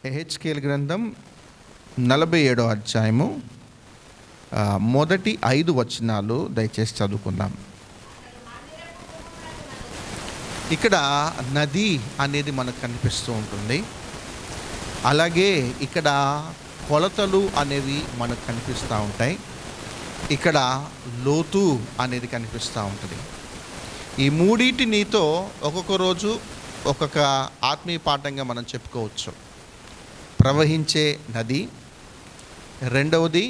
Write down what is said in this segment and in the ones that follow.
యెహెజ్కేలు గ్రంథం 47వ అధ్యాయము మొదటి 5 వచనాలు దయచేసి చదువుకుందాం. ఇక్కడ నది అనేది మనకు కనిపిస్తూ ఉంటుంది. అలాగే ఇక్కడ కొలతలు అనేవి మనకు కనిపిస్తూ ఉంటాయి. ఇక్కడ లోతు అనేది కనిపిస్తూ ఉంటుంది. ఈ మూడింటినితో ఒక్కొక్క రోజు ఒక్కొక్క ఆత్మీయ పాఠంగా మనం చెప్పుకోవచ్చు. ప్రవహించే నది, రెండవది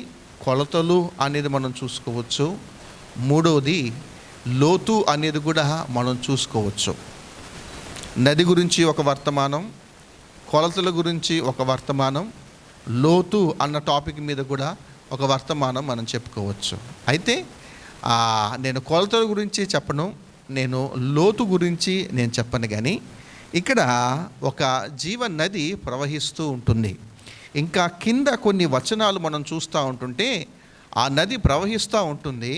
కొలతలు అనేది మనం చూసుకోవచ్చు, మూడవది లోతు అనేది కూడా మనం చూసుకోవచ్చు. నది గురించి ఒక వర్తమానం, కొలతల గురించి ఒక వర్తమానం, లోతు అన్న టాపిక్ మీద కూడా ఒక వర్తమానం మనం చెప్పుకోవచ్చు. అయితే నేను కొలతల గురించి చెప్పను, నేను లోతు గురించి నేను చెప్పను. కానీ ఇక్కడ ఒక జీవ నది ప్రవహిస్తూ ఉంటుంది. ఇంకా కింద కొన్ని వచనాలు మనం చూస్తూ ఉంటుంటే ఆ నది ప్రవహిస్తూ ఉంటుంది.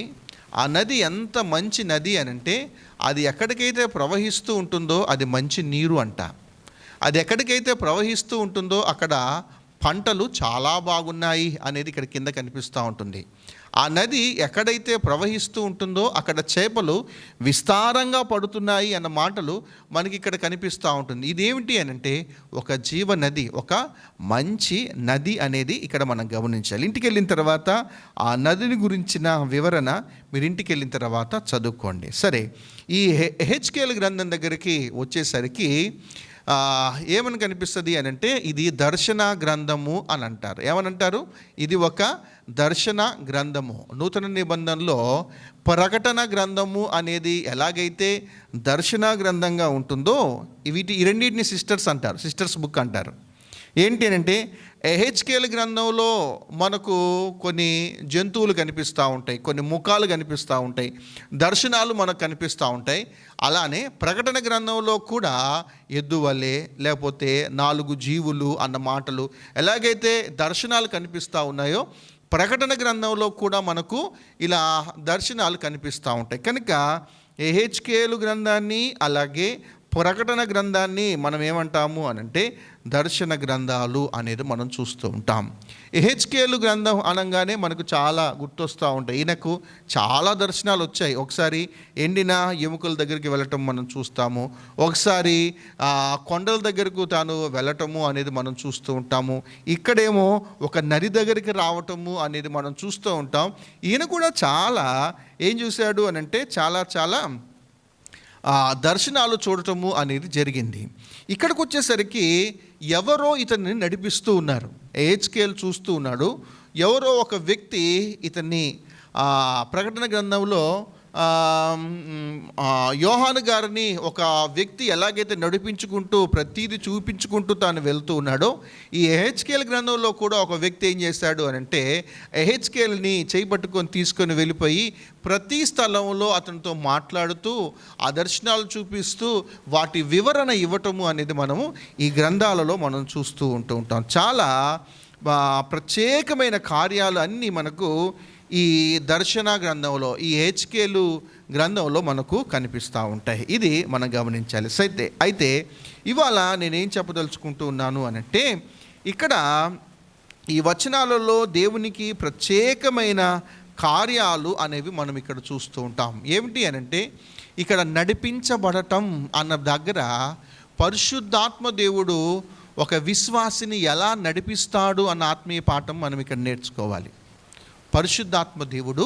ఆ నది ఎంత మంచి నది అని అంటే, అది ఎక్కడికైతే ప్రవహిస్తూ ఉంటుందో అది మంచి నీరు అంట. అది ఎక్కడికైతే ప్రవహిస్తూ ఉంటుందో అక్కడ పంటలు చాలా బాగున్నాయి అనేది ఇక్కడ కింద కనిపిస్తూ ఉంటుంది. ఆ నది ఎక్కడైతే ప్రవహిస్తూ ఉంటుందో అక్కడ చేపలు విస్తారంగా పడుతున్నాయి అన్న మాటలు మనకి ఇక్కడ కనిపిస్తూ ఉంటుంది. ఇదేమిటి అని అంటే, ఒక జీవ నది, ఒక మంచి నది అనేది ఇక్కడ మనం గమనించాలి. ఇంటికి వెళ్ళిన తర్వాత ఆ నదిని గురించిన వివరణ మీరు ఇంటికి వెళ్ళిన తర్వాత చదువుకోండి. సరే, ఈ యెహెజ్కేలు గ్రంథం దగ్గరికి వచ్చేసరికి ఏమని కనిపిస్తుంది అని అంటే, ఇది దర్శన గ్రంథము అని అంటారు. ఏమనంటారు? ఇది ఒక దర్శన గ్రంథము. నూతన నిబంధనలో ప్రకటన గ్రంథము అనేది ఎలాగైతే దర్శన గ్రంథంగా ఉంటుందో, ఈ రెండింటిని సిస్టర్స్ అంటారు, సిస్టర్స్ బుక్ అంటారు. ఏంటి అని అంటే, యెహెజ్కేలు గ్రంథంలో మనకు కొన్ని జంతువులు కనిపిస్తూ ఉంటాయి, కొన్ని ముఖాలు కనిపిస్తూ ఉంటాయి, దర్శనాలు మనకు కనిపిస్తూ ఉంటాయి. అలానే ప్రకటన గ్రంథంలో కూడా ఎద్దు వలె, లేకపోతే 4 జీవులు అన్న మాటలు ఎలాగైతే దర్శనాలు కనిపిస్తూ ఉన్నాయో, ప్రకటన గ్రంథంలో కూడా మనకు ఇలా దర్శనాలు కనిపిస్తూ ఉంటాయి. కనుక యెహెజ్కేలు గ్రంథాన్ని అలాగే ప్రకటన గ్రంథాన్ని మనం ఏమంటాము అనంటే దర్శన గ్రంథాలు అనేది మనం చూస్తూ ఉంటాం. యెహెజ్కేలు గ్రంథం అనగానే మనకు చాలా గుర్తొస్తూ ఉంటాయి. ఈయనకు చాలా దర్శనాలు వచ్చాయి. ఒకసారి ఎండిన ఎముకల దగ్గరికి వెళ్ళటం మనం చూస్తాము, ఒకసారి కొండల దగ్గరకు తాను వెళ్ళటము అనేది మనం చూస్తూ ఉంటాము. ఇక్కడేమో ఒక నది దగ్గరికి రావటము అనేది మనం చూస్తూ ఉంటాం. ఈయన కూడా చాలా ఏం చూశాడు అనంటే చాలా దర్శనాలు చూడటము అనేది జరిగింది. ఇక్కడికి వచ్చేసరికి ఎవరో ఇతన్ని నడిపిస్తూ ఉన్నారు. యెహెజ్కేలు చూస్తూ ఉన్నాడు. ఎవరో ఒక వ్యక్తి ఇతన్ని ప్రకటన గ్రంథంలో యోహాను గారిని ఒక వ్యక్తి ఎలాగైతే నడిపించుకుంటూ ప్రతీది చూపించుకుంటూ తాను వెళ్తూ ఉన్నాడో, ఈ యెహెజ్కేలు గ్రంథంలో కూడా ఒక వ్యక్తి ఏం చేశాడు అని అంటే, యెహెజ్కేలుని చేపట్టుకొని తీసుకొని వెళ్ళిపోయి ప్రతి స్థలంలో అతనితో మాట్లాడుతూ ఆ దర్శనాలు చూపిస్తూ వాటి వివరణ ఇవ్వటము అనేది మనము ఈ గ్రంథాలలో మనం చూస్తూ ఉంటాం. చాలా ప్రత్యేకమైన కార్యాలు అన్నీ మనకు ఈ దర్శన గ్రంథంలో, ఈ యెహెజ్కేలు గ్రంథంలో మనకు కనిపిస్తూ ఉంటాయి. ఇది మనం గమనించాలి. అయితే ఇవాళ నేనేం చెప్పదలుచుకుంటూ ఉన్నాను అనంటే, ఇక్కడ ఈ వచనాలలో దేవునికి ప్రత్యేకమైన కార్యాలు అనేవి మనం ఇక్కడ చూస్తూ ఉంటాం. ఏమిటి అనంటే, ఇక్కడ నడిపించబడటం అన్న దగ్గర పరిశుద్ధాత్మ దేవుడు ఒక విశ్వాసిని ఎలా నడిపిస్తాడు అన్న ఆత్మీయ పాఠం మనం ఇక్కడ నేర్చుకోవాలి. పరిశుద్ధాత్మ దేవుడు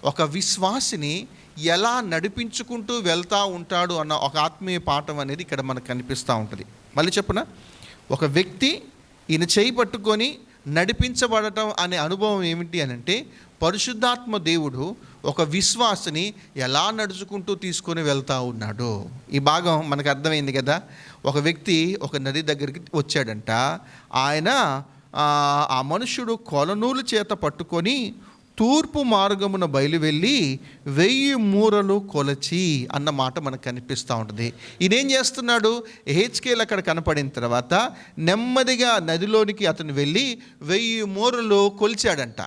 ఒక విశ్వాసిని ఎలా నడిపించుకుంటూ వెళ్తూ ఉంటాడు అన్న ఒక ఆత్మీయ పాఠం అనేది ఇక్కడ మనకు కనిపిస్తూ ఉంటుంది. మళ్ళీ చెప్పున, ఒక వ్యక్తి ఈయన చేయి పట్టుకొని నడిపించబడటం అనే అనుభవం ఏమిటి అని అంటే, పరిశుద్ధాత్మ దేవుడు ఒక విశ్వాసిని ఎలా నడుచుకుంటూ తీసుకొని వెళ్తూ ఉన్నాడు. ఈ భాగం మనకు అర్థమైంది కదా. ఒక వ్యక్తి ఒక నది దగ్గరికి వచ్చాడంట. ఆయన ఆ మనుష్యుడు కొలనూలు చేత పట్టుకొని తూర్పు మార్గమున బయలువెళ్ళి 1000 మూరలు కొలచి అన్న మాట మనకు కనిపిస్తూ ఉంటుంది. ఇదేం చేస్తున్నాడు? యెహెజ్కేలు అక్కడ కనపడిన తర్వాత నెమ్మదిగా నదిలోనికి అతను వెళ్ళి 1000 మూరలు కొలిచాడంట.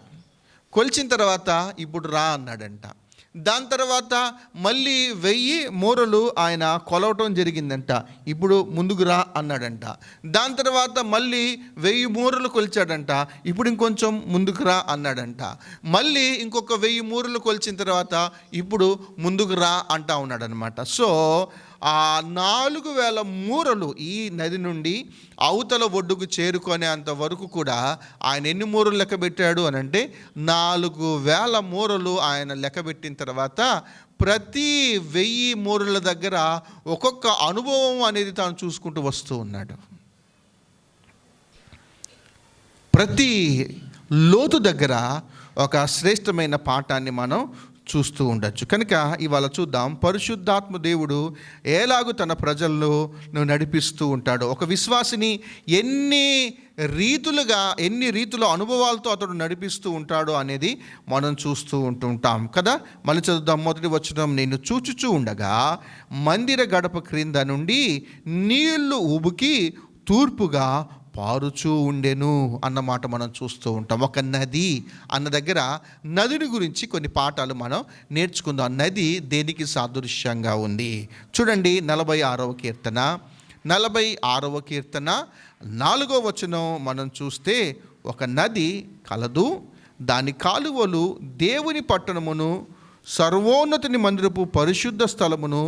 కొలిచిన తర్వాత ఇప్పుడు రా అన్నాడంట. దాని తర్వాత మళ్ళీ 1000 మూరలు ఆయన కొలవటం జరిగిందంట. ఇప్పుడు ముందుకు రా అన్నాడంట. దాని తర్వాత మళ్ళీ 1000 మూరలు కొలిచాడంట. ఇప్పుడు ఇంకొంచెం ముందుకు రా అన్నాడంట. మళ్ళీ ఇంకొక 1000 మూరలు కొలిచిన తర్వాత ఇప్పుడు ముందుకు రా అంటా ఉన్నాడనమాట. సో ఆ 4000 మూరలు ఈ నది నుండి అవతల ఒడ్డుకు చేరుకునేంత వరకు కూడా ఆయన ఎన్ని మూరలు లెక్క పెట్టాడు అని అంటే 4000 మూరలు ఆయన లెక్క పెట్టిన తర్వాత ప్రతి 1000 మూరల దగ్గర ఒక్కొక్క అనుభవం అనేది తాను చూసుకుంటూ వస్తూ ఉన్నాడు. ప్రతి లోతు దగ్గర ఒక శ్రేష్టమైన పాఠాన్ని మనం చూస్తూ ఉండొచ్చు. కనుక ఇవాళ చూద్దాం, పరిశుద్ధాత్మ దేవుడు ఎలాగూ తన ప్రజలను నడిపిస్తూ ఉంటాడు. ఒక విశ్వాసిని ఎన్ని రీతుల అనుభవాలతో అతడు నడిపిస్తూ ఉంటాడు అనేది మనం చూస్తూ ఉంటుంటాం కదా. మళ్ళీ చదువుదాం. మొదటి వచనం, నేను చూచుచూ ఉండగా మందిర గడప క్రింద నుండి నీళ్లు ఉబుకి తూర్పుగా పారుచూ ఉండెను అన్నమాట మనం చూస్తూ ఉంటాం. ఒక నది అన్న దగ్గర నదిని గురించి కొన్ని పాఠాలు మనం నేర్చుకుందాం. నది దేనికి సాదృశ్యంగా ఉంది చూడండి. 46వ కీర్తన 4వ వచనం మనం చూస్తే, ఒక నది కలదు, దాని కాలువలు దేవుని పట్టణమును సర్వోన్నతుని మందిరపు పరిశుద్ధ స్థలమును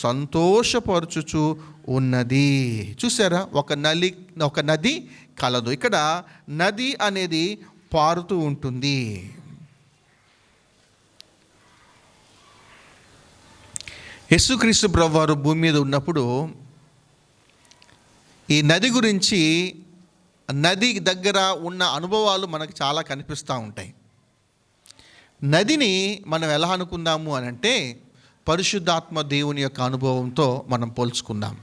సంతోషపరచుచు ఉన్నది. చూసారా, ఒక నది కలదు. ఇక్కడ నది అనేది పారుతూ ఉంటుంది. యేసుక్రీస్తు ప్రభువారు భూమి మీద ఉన్నప్పుడు ఈ నది గురించి, నది దగ్గర ఉన్న అనుభవాలు మనకు చాలా కనిపిస్తూ ఉంటాయి. నదిని మనం ఎలా అనుకుందాము అని అంటే, పరిశుద్ధాత్మ దేవుని యొక్క అనుభవంతో మనం పోల్చుకుందాం.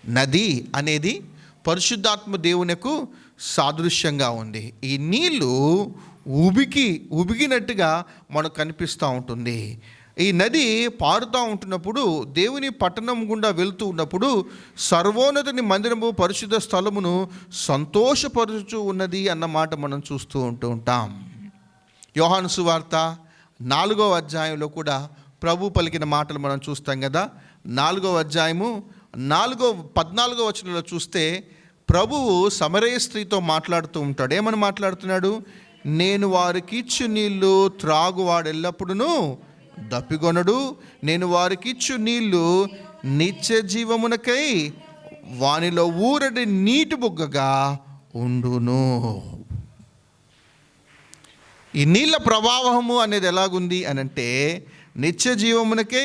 నది అనేది పరిశుద్ధాత్మ దేవునికు సాదృశ్యంగా ఉంది. ఈ నీళ్ళు ఉబికినట్టుగా మనకు కనిపిస్తూ ఉంటుంది. ఈ నది పారుతూ ఉంటున్నప్పుడు, దేవుని పట్టణం గుండా వెళుతూ ఉన్నప్పుడు సర్వోన్నతుని మందిరము పరిశుద్ధ స్థలమును సంతోషపరుచు ఉన్నది అన్నమాట మనం చూస్తూ ఉంటాం. యోహాను సువార్త 4వ అధ్యాయంలో కూడా ప్రభు పలికిన మాటలు మనం చూస్తాం కదా. 4వ అధ్యాయము 14వ వచనంలో చూస్తే ప్రభువు సమరయ స్త్రీతో మాట్లాడుతూ ఉంటాడు. ఏమని మాట్లాడుతున్నాడు? నేను వారికి ఇచ్చు నీళ్లు త్రాగువాడు ఎల్లప్పుడూ దప్పిగొనడు, నేను వారికి ఇచ్చు నీళ్లు నిత్య జీవమునకై వానిలో ఊరడి నీటి బుగ్గగా ఉండును. ఈ నీళ్ళ ప్రవాహము అనేది ఎలాగుంది అని అంటే, నిత్య జీవమునకే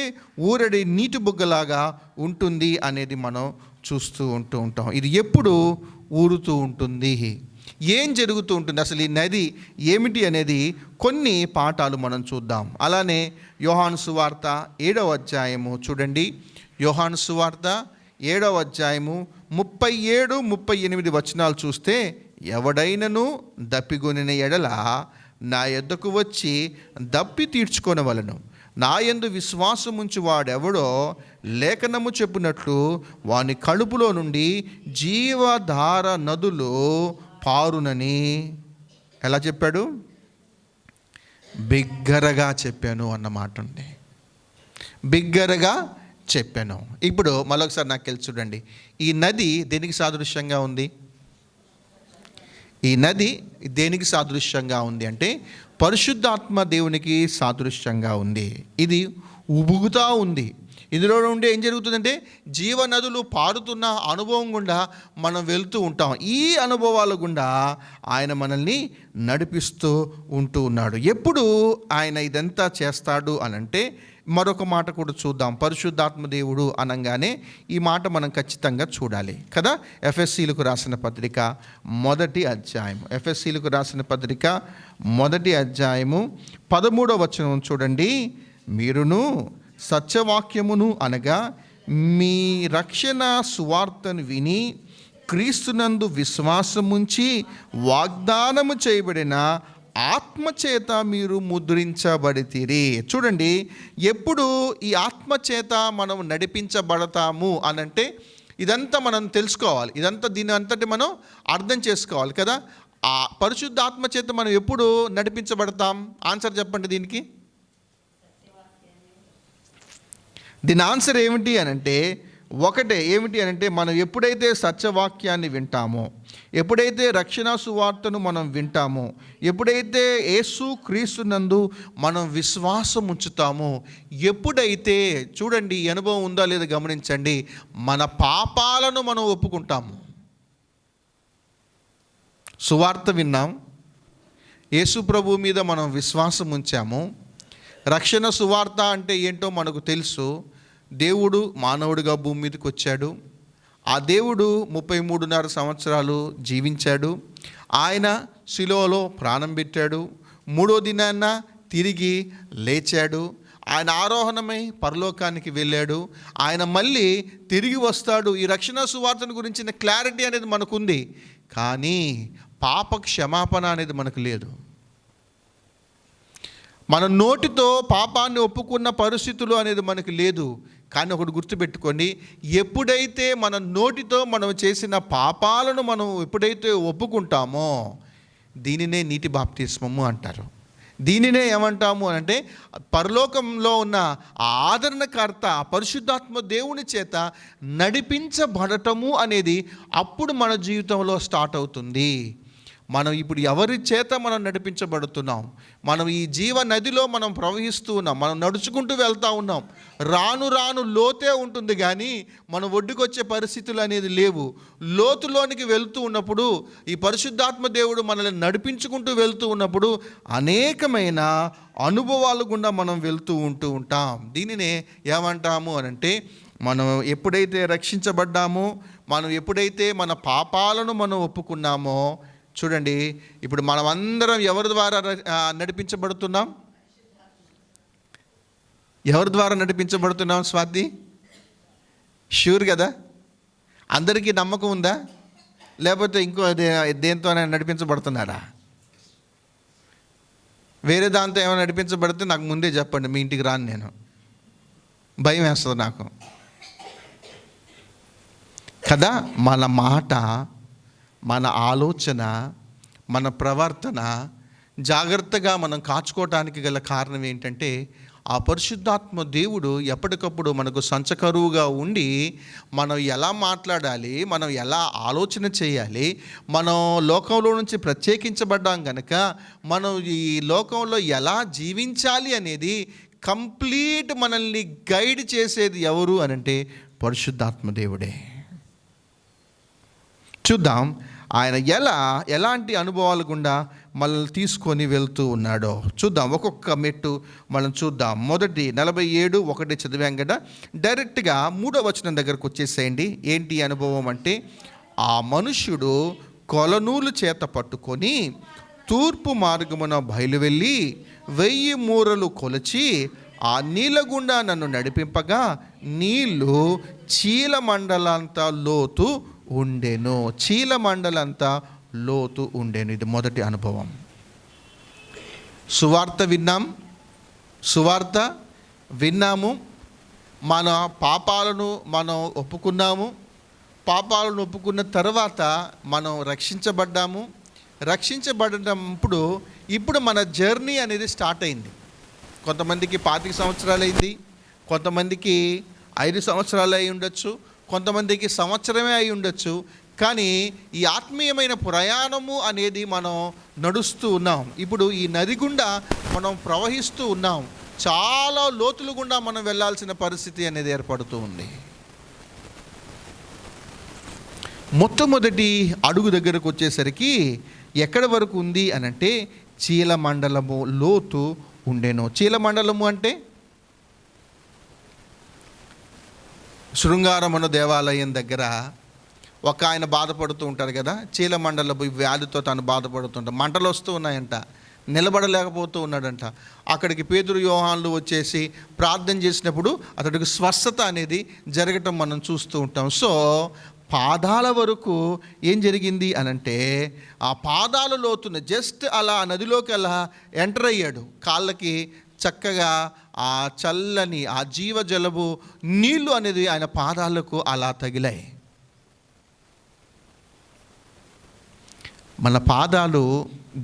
ఊరడి నీటి బుగ్గలాగా ఉంటుంది అనేది మనం చూస్తూ ఉంటాం. ఇది ఎప్పుడు ఊరుతూ ఉంటుంది, ఏం జరుగుతూ ఉంటుంది, అసలు ఈ నది ఏమిటి అనేది కొన్ని పాఠాలు మనం చూద్దాం. అలానే యోహాను సువార్త 7వ అధ్యాయము చూడండి. యోహాను సువార్త 7వ అధ్యాయము 37-38 వచనాలు చూస్తే, ఎవడైనను దప్పిగొనిన ఎడల నా యొద్దకు వచ్చి దప్పి తీర్చుకొనవలెను, నా యందు విశ్వాసముంచి వాడెవడో లేఖనము చెప్పినట్లు వాని కడుపులో నుండి జీవధార నదులు పారునని ఎలా చెప్పాడు? బిగ్గరగా చెప్పాను అన్నమాట ఉంది. బిగ్గరగా చెప్పాను. ఇప్పుడు మరొకసారి నాకు తెలిసి చూడండి, ఈ నది దేనికి సాదృశ్యంగా ఉంది? ఈ నది దేనికి సాదృశ్యంగా ఉంది అంటే, పరిశుద్ధాత్మ దేవునికి సాదృశ్యంగా ఉంది. ఇది ఉబుగుతూ ఉంది. ఇందులో నుండి ఏం జరుగుతుందంటే, జీవనదులు పారుతున్న అనుభవం గుండా మనం వెళ్తూ ఉంటాం. ఈ అనుభవాల గుండా ఆయన మనల్ని నడిపిస్తూ ఉన్నాడు. ఎప్పుడు ఆయన ఇదంతా చేస్తాడు అనంటే, మరొక మాట కూడా చూద్దాం. పరిశుద్ధాత్మ దేవుడు అనగానే ఈ మాట మనం ఖచ్చితంగా చూడాలి కదా. ఎఫ్ఎస్సీలకు రాసిన పత్రిక 1వ అధ్యాయం, ఎఫ్ఎస్సీలకు రాసిన పత్రిక 1వ అధ్యాయము 13వ వచనం చూడండి. మీరును సత్యవాక్యమును అనగా మీ రక్షణ సువార్తను విని క్రీస్తునందు విశ్వాసముంచి వాగ్దానము చేయబడిన ఆత్మచేత మీరు ముద్రించబడితిరి. చూడండి, ఎప్పుడు ఈ ఆత్మచేత మనం నడిపించబడతాము అనంటే, ఇదంతా మనం తెలుసుకోవాలి, దీని అంతటి మనం అర్థం చేసుకోవాలి కదా. ఆ పరిశుద్ధ ఆత్మచేత మనం ఎప్పుడు నడిపించబడతాం? ఆన్సర్ చెప్పండి దీనికి. దీని ఆన్సర్ ఏమిటి అనంటే ఏమిటి అనంటే మనం ఎప్పుడైతే సత్యవాక్యాన్ని వింటామో, ఎప్పుడైతే రక్షణ సువార్తను మనం వింటామో, ఎప్పుడైతే యేసు క్రీస్తునందు మనం విశ్వాసం ఉంచుతామో, ఎప్పుడైతే చూడండి ఈ అనుభవం ఉందా లేదా గమనించండి, మన పాపాలను మనం ఒప్పుకుంటాము. సువార్త విన్నాం, యేసు ప్రభు మీద మనం విశ్వాసం ఉంచాము, రక్షణ సువార్త అంటే ఏంటో మనకు తెలుసు. దేవుడు మానవుడిగా భూమి మీదకి వచ్చాడు. ఆ దేవుడు 33.5 సంవత్సరాలు జీవించాడు. ఆయన శిలువలో ప్రాణం పెట్టాడు. 3వ దినాన తిరిగి లేచాడు. ఆయన ఆరోహణమై పరలోకానికి వెళ్ళాడు. ఆయన మళ్ళీ తిరిగి వస్తాడు. ఈ రక్షణ సువార్తను గురించిన క్లారిటీ అనేది మనకుంది. కానీ పాప క్షమాపణ అనేది మనకు లేదు. మన నోటితో పాపాన్ని ఒప్పుకున్న పరిస్థితులు అనేది మనకు లేదు. కానీ ఒకటి గుర్తుపెట్టుకోండి, ఎప్పుడైతే మన నోటితో మనం చేసిన పాపాలను మనం ఎప్పుడైతే ఒప్పుకుంటామో, దీనినే నీటి బాప్తిస్మము అంటారు. దీనినే ఏమంటాము అంటే పరలోకంలో ఉన్న ఆదరణకర్త పరిశుద్ధాత్మ దేవుని చేత నడిపించబడటము అనేది అప్పుడు మన జీవితంలో స్టార్ట్ అవుతుంది. మనం ఇప్పుడు ఎవరి చేత మనం నడిపించబడుతున్నాం? మనం ఈ జీవ నదిలో మనం ప్రవహిస్తూ ఉన్నాం, మనం నడుచుకుంటూ వెళ్తూ ఉన్నాం. రాను రాను లోతే ఉంటుంది కానీ మనం ఒడ్డుకొచ్చే పరిస్థితులు అనేది లేవు. లోతులోనికి వెళ్తూ ఉన్నప్పుడు ఈ పరిశుద్ధాత్మ దేవుడు మనల్ని నడిపించుకుంటూ వెళ్తూ ఉన్నప్పుడు అనేకమైన అనుభవాలు గుండా మనం వెళ్తూ ఉంటాం. దీనినే ఏమంటాము అనంటే, మనం ఎప్పుడైతే రక్షించబడ్డామో, మనం ఎప్పుడైతే మన పాపాలను మనం ఒప్పుకున్నామో, చూడండి ఇప్పుడు మనం అందరం ఎవరి ద్వారా నడిపించబడుతున్నాం? ఎవరి ద్వారా నడిపించబడుతున్నాం స్వాతి? షూర్ కదా? అందరికీ నమ్మకం ఉందా? లేకపోతే ఇంకో దేంతోనే నడిపించబడుతున్నారా? వేరే దాంతో ఏమైనా నడిపించబడితే నాకు ముందే చెప్పండి, మీ ఇంటికి రాను. నేను భయం వేస్తుంది నాకు కదా. మన మాట, మన ఆలోచన, మన ప్రవర్తన జాగ్రత్తగా మనం కాచుకోవటానికి గల కారణం ఏంటంటే, ఆ పరిశుద్ధాత్మ దేవుడు ఎప్పటికప్పుడు మనకు సంచకరువుగా ఉండి మనం ఎలా మాట్లాడాలి, మనం ఎలా ఆలోచన చేయాలి, మనం లోకంలో నుంచి ప్రత్యేకించబడ్డాం కనుక మనం ఈ లోకంలో ఎలా జీవించాలి అనేది కంప్లీట్ మనల్ని గైడ్ చేసేది ఎవరు అనంటే పరిశుద్ధాత్మ దేవుడే. చూద్దాం ఆయన ఎలాంటి అనుభవాలు గుండా మనల్ని తీసుకొని వెళ్తూ ఉన్నాడో చూద్దాం. ఒక్కొక్క మెట్టు మనం చూద్దాం. మొదటి 47:1 చదివాం కదా, డైరెక్ట్గా 3వ వచనం దగ్గరకు వచ్చేసేయండి. ఏంటి అనుభవం అంటే, ఆ మనుష్యుడు కొలనూలు చేత పట్టుకొని తూర్పు మార్గమున బయలువెళ్ళి 1000 మూరలు కొలిచి ఆ నీళ్ళ గుండా నన్ను నడిపింపగా నీళ్లు చీలమండలంత లోతు ఉండెను. చీలమండలంతా లోతు ఉండెను. ఇది మొదటి అనుభవం. సువార్త విన్నాము, మన పాపాలను మనం ఒప్పుకున్నాము. పాపాలను ఒప్పుకున్న తర్వాత మనం రక్షించబడ్డాము. రక్షించబడినప్పుడు ఇప్పుడు మన జర్నీ అనేది స్టార్ట్ అయింది. కొంతమందికి 25 సంవత్సరాలు అయింది, కొంతమందికి 5 సంవత్సరాలు అయి ఉండొచ్చు, కొంతమందికి సంవత్సరమే అయి ఉండొచ్చు. కానీ ఈ ఆత్మీయమైన ప్రయాణము అనేది మనం నడుస్తూ ఉన్నాం. ఇప్పుడు ఈ నది గుండా మనం ప్రవహిస్తూ ఉన్నాం. చాలా లోతులు గుండా మనం వెళ్ళాల్సిన పరిస్థితి అనేది ఏర్పడుతూ ఉంది. మొట్టమొదటి అడుగు దగ్గరకు వచ్చేసరికి ఎక్కడి వరకు ఉంది అనంటే, చీలమండలము లోతు ఉండెను. చీలమండలము అంటే శృంగారమున దేవాలయం దగ్గర ఒక ఆయన బాధపడుతూ ఉంటారు కదా, చీలమండలపు వ్యాధితో తను బాధపడుతుంటాడు. మంటలు వస్తూ ఉన్నాయంట, నిలబడలేకపోతూ ఉన్నాడంట. అక్కడికి పేతురు యోహాన్లు వచ్చేసి ప్రార్థన చేసినప్పుడు అతడికి స్వస్థత అనేది జరగటం మనం చూస్తూ ఉంటాం. సో పాదాల వరకు ఏం జరిగింది అనంటే, ఆ పాదాల లోతున జస్ట్ అలా నదిలోకి అలా ఎంటర్ అయ్యాడు. కాళ్ళకి చక్కగా ఆ చల్లని ఆ జీవజలపు నీళ్లు అనేది ఆయన పాదాలకు అలా తగిలాయి. మన పాదాలు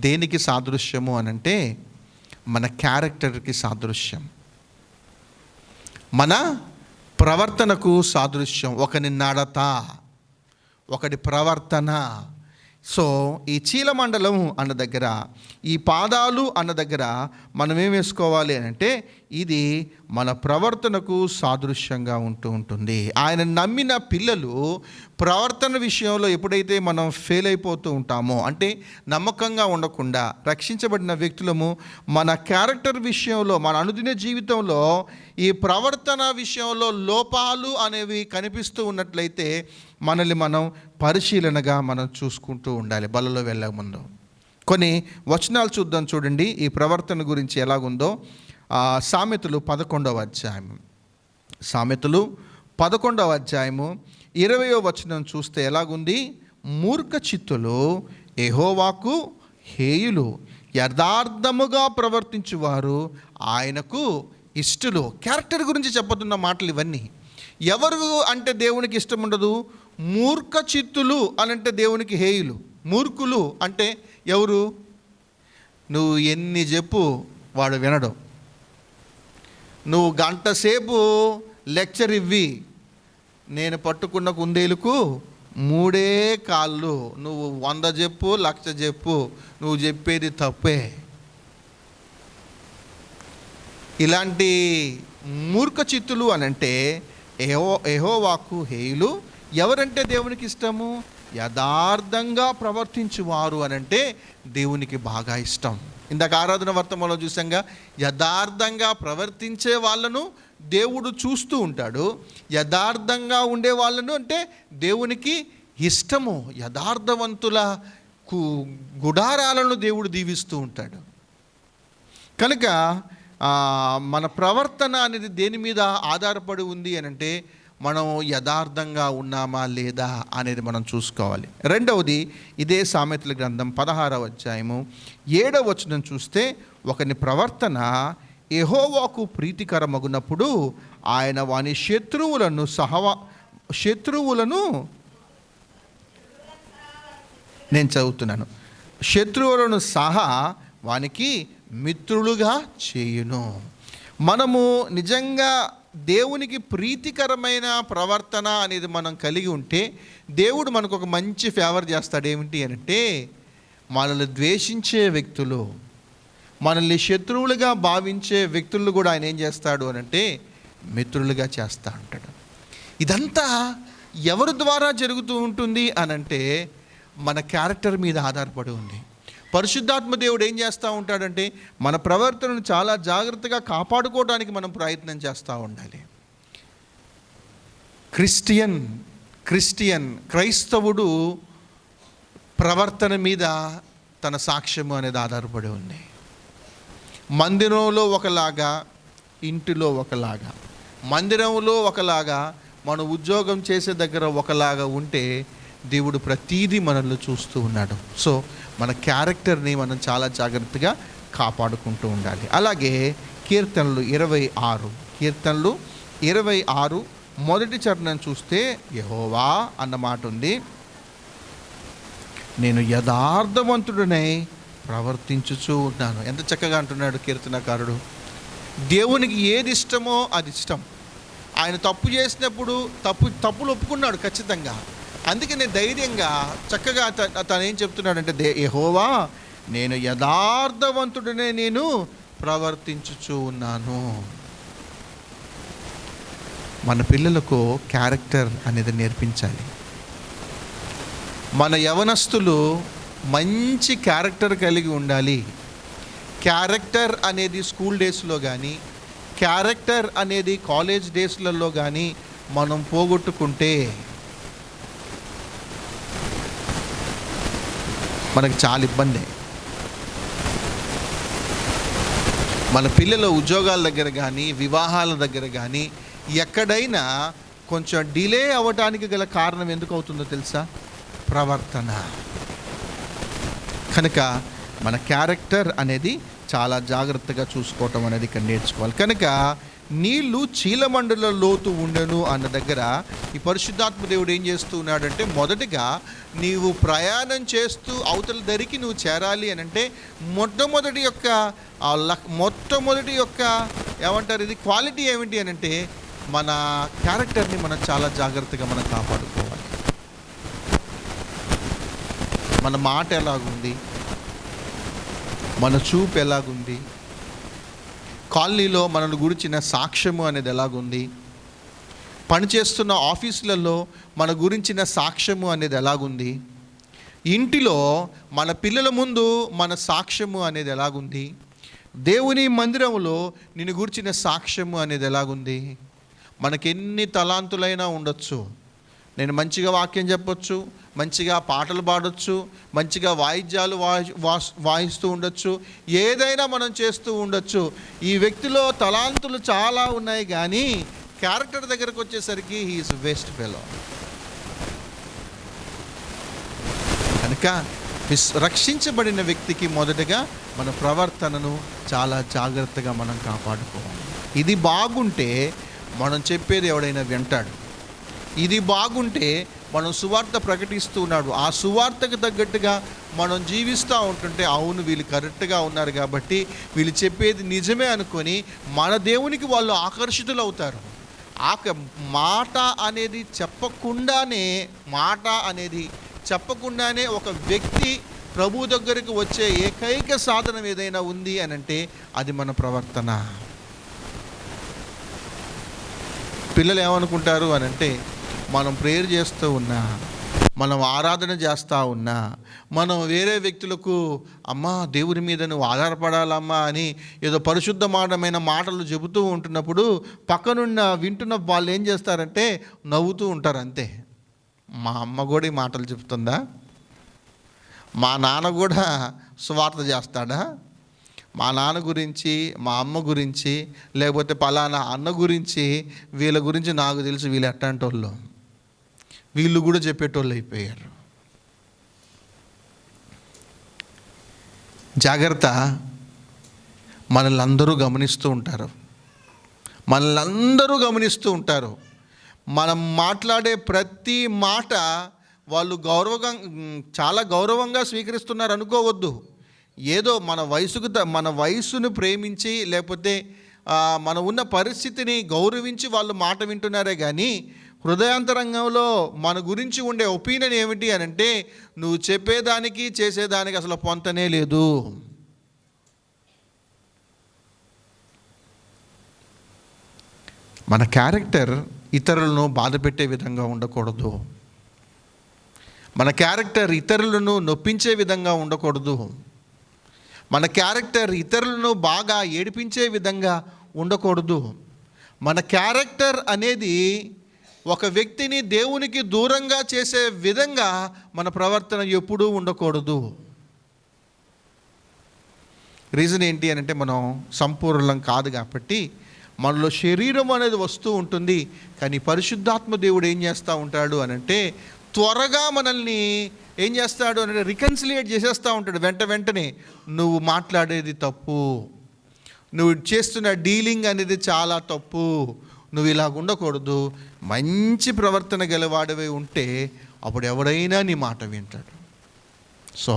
దేనికి సాదృశ్యము అనంటే, మన క్యారెక్టర్కి సాదృశ్యం, మన ప్రవర్తనకు సాదృశ్యం. ఒకని నడత, ఒకటి ప్రవర్తన. సో ఈ చీలమండలం అన్న దగ్గర, ఈ పాదాలు అన్న దగ్గర మనం ఏం వేసుకోవాలి అని అంటే, ఇది మన ప్రవర్తనకు సాదృశ్యంగా ఉంటుంది. ఆయన నమ్మిన పిల్లలు ప్రవర్తన విషయంలో ఎప్పుడైతే మనం ఫెయిల్ అయిపోతూ ఉంటామో, అంటే నమ్మకంగా ఉండకుండా రక్షించబడిన వ్యక్తులము మన క్యారెక్టర్ విషయంలో, మన అనుదిన జీవితంలో ఈ ప్రవర్తన విషయంలో లోపాలు అనేవి కనిపిస్తూ ఉన్నట్లయితే మనల్ని మనం పరిశీలనగా మనం చూసుకుంటూ ఉండాలి. బలలో వెళ్ళక ముందు కొన్ని వచనాలు చూద్దాం. చూడండి ఈ ప్రవర్తన గురించి ఎలాగుందో. సామెతలు 11వ అధ్యాయము, సామెతలు 11వ అధ్యాయము 20వ వచనం చూస్తే ఎలాగుంది? మూర్ఖ చిత్తులు యెహోవాకు హేయులు, యథార్థముగా ప్రవర్తించువారు ఆయనకు ఇష్టలు. క్యారెక్టర్ గురించి చెప్పతున్న మాటలు ఇవన్నీ. ఎవరు అంటే దేవునికి ఇష్టం ఉండదు? మూర్ఖ చిత్తులు అని అంటే దేవునికి హేయులు. మూర్ఖులు అంటే ఎవరు? నువ్వు ఎన్ని చెప్పు వాడు వినడు. నువ్వు గంట సేపు లెక్చర్ ఇవ్వి, నేను పట్టుకున్న కుందేలుకు 3 కాళ్ళు. నువ్వు 100 చెప్పు, 1,00,000 చెప్పు, నువ్వు చెప్పేది తప్పే. ఇలాంటి మూర్ఖ చిత్తులు అనంటే యెహోవాకు హేయులు. ఎవరంటే దేవునికి ఇష్టము? యథార్థంగా ప్రవర్తించువారు అనంటే దేవునికి బాగా ఇష్టం. ఇందాక ఆరాధన వర్తమానంలో చూసాంగా, యథార్థంగా ప్రవర్తించే వాళ్ళను దేవుడు చూస్తూ ఉంటాడు. యథార్థంగా ఉండే వాళ్ళను అంటే దేవునికి ఇష్టము. యథార్థవంతుల గుడారాలను దేవుడు దీవిస్తూ ఉంటాడు. కనుక మన ప్రవర్తన అనేది దేని మీద ఆధారపడి ఉంది అని అంటే, మనం యథార్థంగా ఉన్నామా లేదా అనేది మనం చూసుకోవాలి. రెండవది, ఇదే సామెతల గ్రంథం 16వ అధ్యాయము 7వ వచనం చూస్తే, ఒకని ప్రవర్తన యెహోవాకు ప్రీతికరమగునప్పుడు ఆయన వాని శత్రువులను నేను చదువుతున్నాను, శత్రువులను సహా వానికి మిత్రులుగా చేయును. మనము నిజంగా దేవునికి ప్రీతికరమైన ప్రవర్తన అనేది మనం కలిగి ఉంటే దేవుడు మనకు ఒక మంచి ఫేవర్ చేస్తాడు. ఏమిటి అంటే, మనల్ని ద్వేషించే వ్యక్తులు, మనల్ని శత్రువులుగా భావించే వ్యక్తులు కూడా ఆయన ఏం చేస్తాడు అని అంటే మిత్రులుగా చేస్తూ ఉంటాడు. ఇదంతా ఎవరి ద్వారా జరుగుతూ ఉంటుంది అనంటే మన క్యారెక్టర్ మీద ఆధారపడి ఉంది. పరిశుద్ధాత్మ దేవుడు ఏం చేస్తూ ఉంటాడంటే, మన ప్రవర్తనను చాలా జాగ్రత్తగా కాపాడుకోవడానికి మనం ప్రయత్నం చేస్తూ ఉండాలి. క్రైస్తవుడు ప్రవర్తన మీద తన సాక్ష్యము అనేది ఆధారపడి ఉంది. మందిరంలో ఒకలాగా, ఇంటిలో ఒకలాగా. మందిరంలో ఒకలాగా, మన ఉద్యోగం చేసే దగ్గర ఒకలాగా ఉంటే దేవుడు ప్రతీదీ మనల్ని చూస్తూ ఉన్నాడు. సో మన క్యారెక్టర్ని మనం చాలా జాగ్రత్తగా కాపాడుకుంటూ ఉండాలి. అలాగే కీర్తనలు 26 మొదటి చరణం చూస్తే యెహోవా అన్న మాట ఉంది. నేను యథార్థవంతుడనై ప్రవర్తించుచూ ఉన్నాను. ఎంత చక్కగా అంటున్నాడు కీర్తనకారుడు. దేవునికి ఏది ఇష్టమో అది ఇష్టం. ఆయన తప్పు చేసినప్పుడు తప్పులు ఒప్పుకున్నాడు ఖచ్చితంగా. అందుకనే ధైర్యంగా చక్కగా తను ఏం చెప్తున్నాడంటే, యెహోవా నేను యథార్థవంతుడనే నేను ప్రవర్తించుచూ ఉన్నాను. మన పిల్లలకు క్యారెక్టర్ అనేది నేర్పించాలి. మన యవనస్తులు మంచి క్యారెక్టర్ కలిగి ఉండాలి. క్యారెక్టర్ అనేది స్కూల్ డేస్లో కానీ, క్యారెక్టర్ అనేది కాలేజ్ డేస్లలో కానీ మనం పోగొట్టుకుంటే మనకు చాలా ఇబ్బంది. మన పిల్లల ఉద్యోగాల దగ్గర కానీ, వివాహాల దగ్గర కానీ ఎక్కడైనా కొంచెం డిలే అవ్వడానికి గల కారణం ఎందుకు అవుతుందో తెలుసా? ప్రవర్తన. కనుక మన క్యారెక్టర్ అనేది చాలా జాగ్రత్తగా చూసుకోవటం అనేది ఇక్కడ నేర్చుకోవాలి. కనుక నీళ్లు చీలమండల లోతు ఉండెను అన్న దగ్గర ఈ పరిశుద్ధాత్మ దేవుడు ఏం చేస్తూ ఉన్నాడంటే, మొదటిగా నీవు ప్రయాణం చేస్తూ అవతల దరికి నువ్వు చేరాలి అని అంటే మొట్టమొదటి యొక్క ఏమంటారు, ఇది క్వాలిటీ ఏమిటి అని అంటే మన క్యారెక్టర్ని మనం చాలా జాగ్రత్తగా మనం కాపాడుకోవాలి. మన మాట ఎలాగుంది, మన చూపు ఎలాగుంది, కాలనీలో మనల్ని గురించిన సాక్ష్యము అనేది ఎలాగుంది, పనిచేస్తున్న ఆఫీసులలో మన గురించిన సాక్ష్యము అనేది ఎలాగుంది, ఇంటిలో మన పిల్లల ముందు మన సాక్ష్యము అనేది ఎలాగుంది, దేవుని మందిరంలో నిన్ను గురించిన సాక్ష్యము అనేది ఎలాగుంది. మనకెన్ని తలాంతులైనా ఉండొచ్చు. నేను మంచిగా వాక్యం చెప్పొచ్చు, మంచిగా పాటలు పాడొచ్చు, మంచిగా వాయిద్యాలు వాయిస్తూ ఉండొచ్చు, ఏదైనా మనం చేస్తూ ఉండొచ్చు. ఈ వ్యక్తిలో తలాంతులు చాలా ఉన్నాయి, కానీ క్యారెక్టర్ దగ్గరకు వచ్చేసరికి హీఈస్ వేస్ట్ ఫెలో. కనుక రక్షించబడిన వ్యక్తికి మొదటగా మన ప్రవర్తనను చాలా జాగ్రత్తగా మనం కాపాడుకోవాలి. ఇది బాగుంటే మనం చెప్పేది ఎవడైనా వింటాడు. ఇది బాగుంటే మనం సువార్త ప్రకటిస్తున్నాడు, ఆ సువార్తకు తగ్గట్టుగా మనం జీవిస్తూ ఉంటుంటే అవును వీళ్ళు కరెక్ట్గా ఉన్నారు కాబట్టి వీళ్ళు చెప్పేది నిజమే అనుకొని మన దేవునికి వాళ్ళు ఆకర్షితులు అవుతారు. మాట అనేది చెప్పకుండానే ఒక వ్యక్తి ప్రభు దగ్గరికి వచ్చే ఏకైక సాధనం ఏదైనా ఉంది అని అంటే అది మన ప్రవర్తన. పిల్లలు ఏమనుకుంటారు అని అంటే, మనం ప్రేయర్ చేస్తూ ఉన్నా, మనం ఆరాధన చేస్తూ ఉన్నా, మనం వేరే వ్యక్తులకు అమ్మా దేవుని మీద నువ్వు ఆధారపడాలమ్మా అని ఏదో పరిశుద్ధమైన మాటలు చెబుతూ ఉంటున్నప్పుడు పక్కనున్న వింటున్న వాళ్ళు ఏం చేస్తారంటే నవ్వుతూ ఉంటారు అంతే. మా అమ్మ కూడా ఈ మాటలు చెప్తుందా, మా నాన్న కూడా సువార్త చేస్తాడా, మా నాన్న గురించి మా అమ్మ గురించి లేకపోతే పలానా అన్న గురించి వీళ్ళ గురించి నాకు తెలుసు, వీళ్ళు ఎట్లాంటి వాళ్ళు, వీళ్ళు కూడా చెప్పేటోళ్ళు అయిపోయారు. జాగ్రత్త. మనల్ని అందరూ గమనిస్తూ ఉంటారు. మనం మాట్లాడే ప్రతి మాట వాళ్ళు చాలా గౌరవంగా స్వీకరిస్తున్నారు అనుకోవద్దు. ఏదో మన వయసును ప్రేమించి లేకపోతే మన ఉన్న పరిస్థితిని గౌరవించి వాళ్ళు మాట వింటున్నారే కానీ హృదయాంతరంగంలో మన గురించి ఉండే ఒపీనియన్ ఏమిటి అని అంటే నువ్వు చెప్పేదానికి చేసేదానికి అసలు పొంతనే లేదు. మన క్యారెక్టర్ ఇతరులను బాధ పెట్టే విధంగా ఉండకూడదు. మన క్యారెక్టర్ ఇతరులను నొప్పించే విధంగా ఉండకూడదు. మన క్యారెక్టర్ ఇతరులను బాగా ఏడిపించే విధంగా ఉండకూడదు. మన క్యారెక్టర్ అనేది ఒక వ్యక్తిని దేవునికి దూరంగా చేసే విధంగా మన ప్రవర్తన ఎప్పుడూ ఉండకూడదు. రీజన్ ఏంటి అని అంటే మనం సంపూర్ణం కాదు కాబట్టి మనలో శరీరం అనేది వస్తూ ఉంటుంది. కానీ పరిశుద్ధాత్మ దేవుడు ఏం చేస్తూ ఉంటాడు అని అంటే త్వరగా మనల్ని ఏం చేస్తాడు అంటే రికన్సిలియేట్ చేసేస్తూ ఉంటాడు. వెంటనే నువ్వు మాట్లాడేది తప్పు, నువ్వు చేస్తున్న డీలింగ్ అనేది చాలా తప్పు, నువ్వు ఇలాగ ఉండకూడదు, మంచి ప్రవర్తన గలవాడివై ఉంటే అప్పుడు ఎవడైనా నీ మాట వింటాడు. సో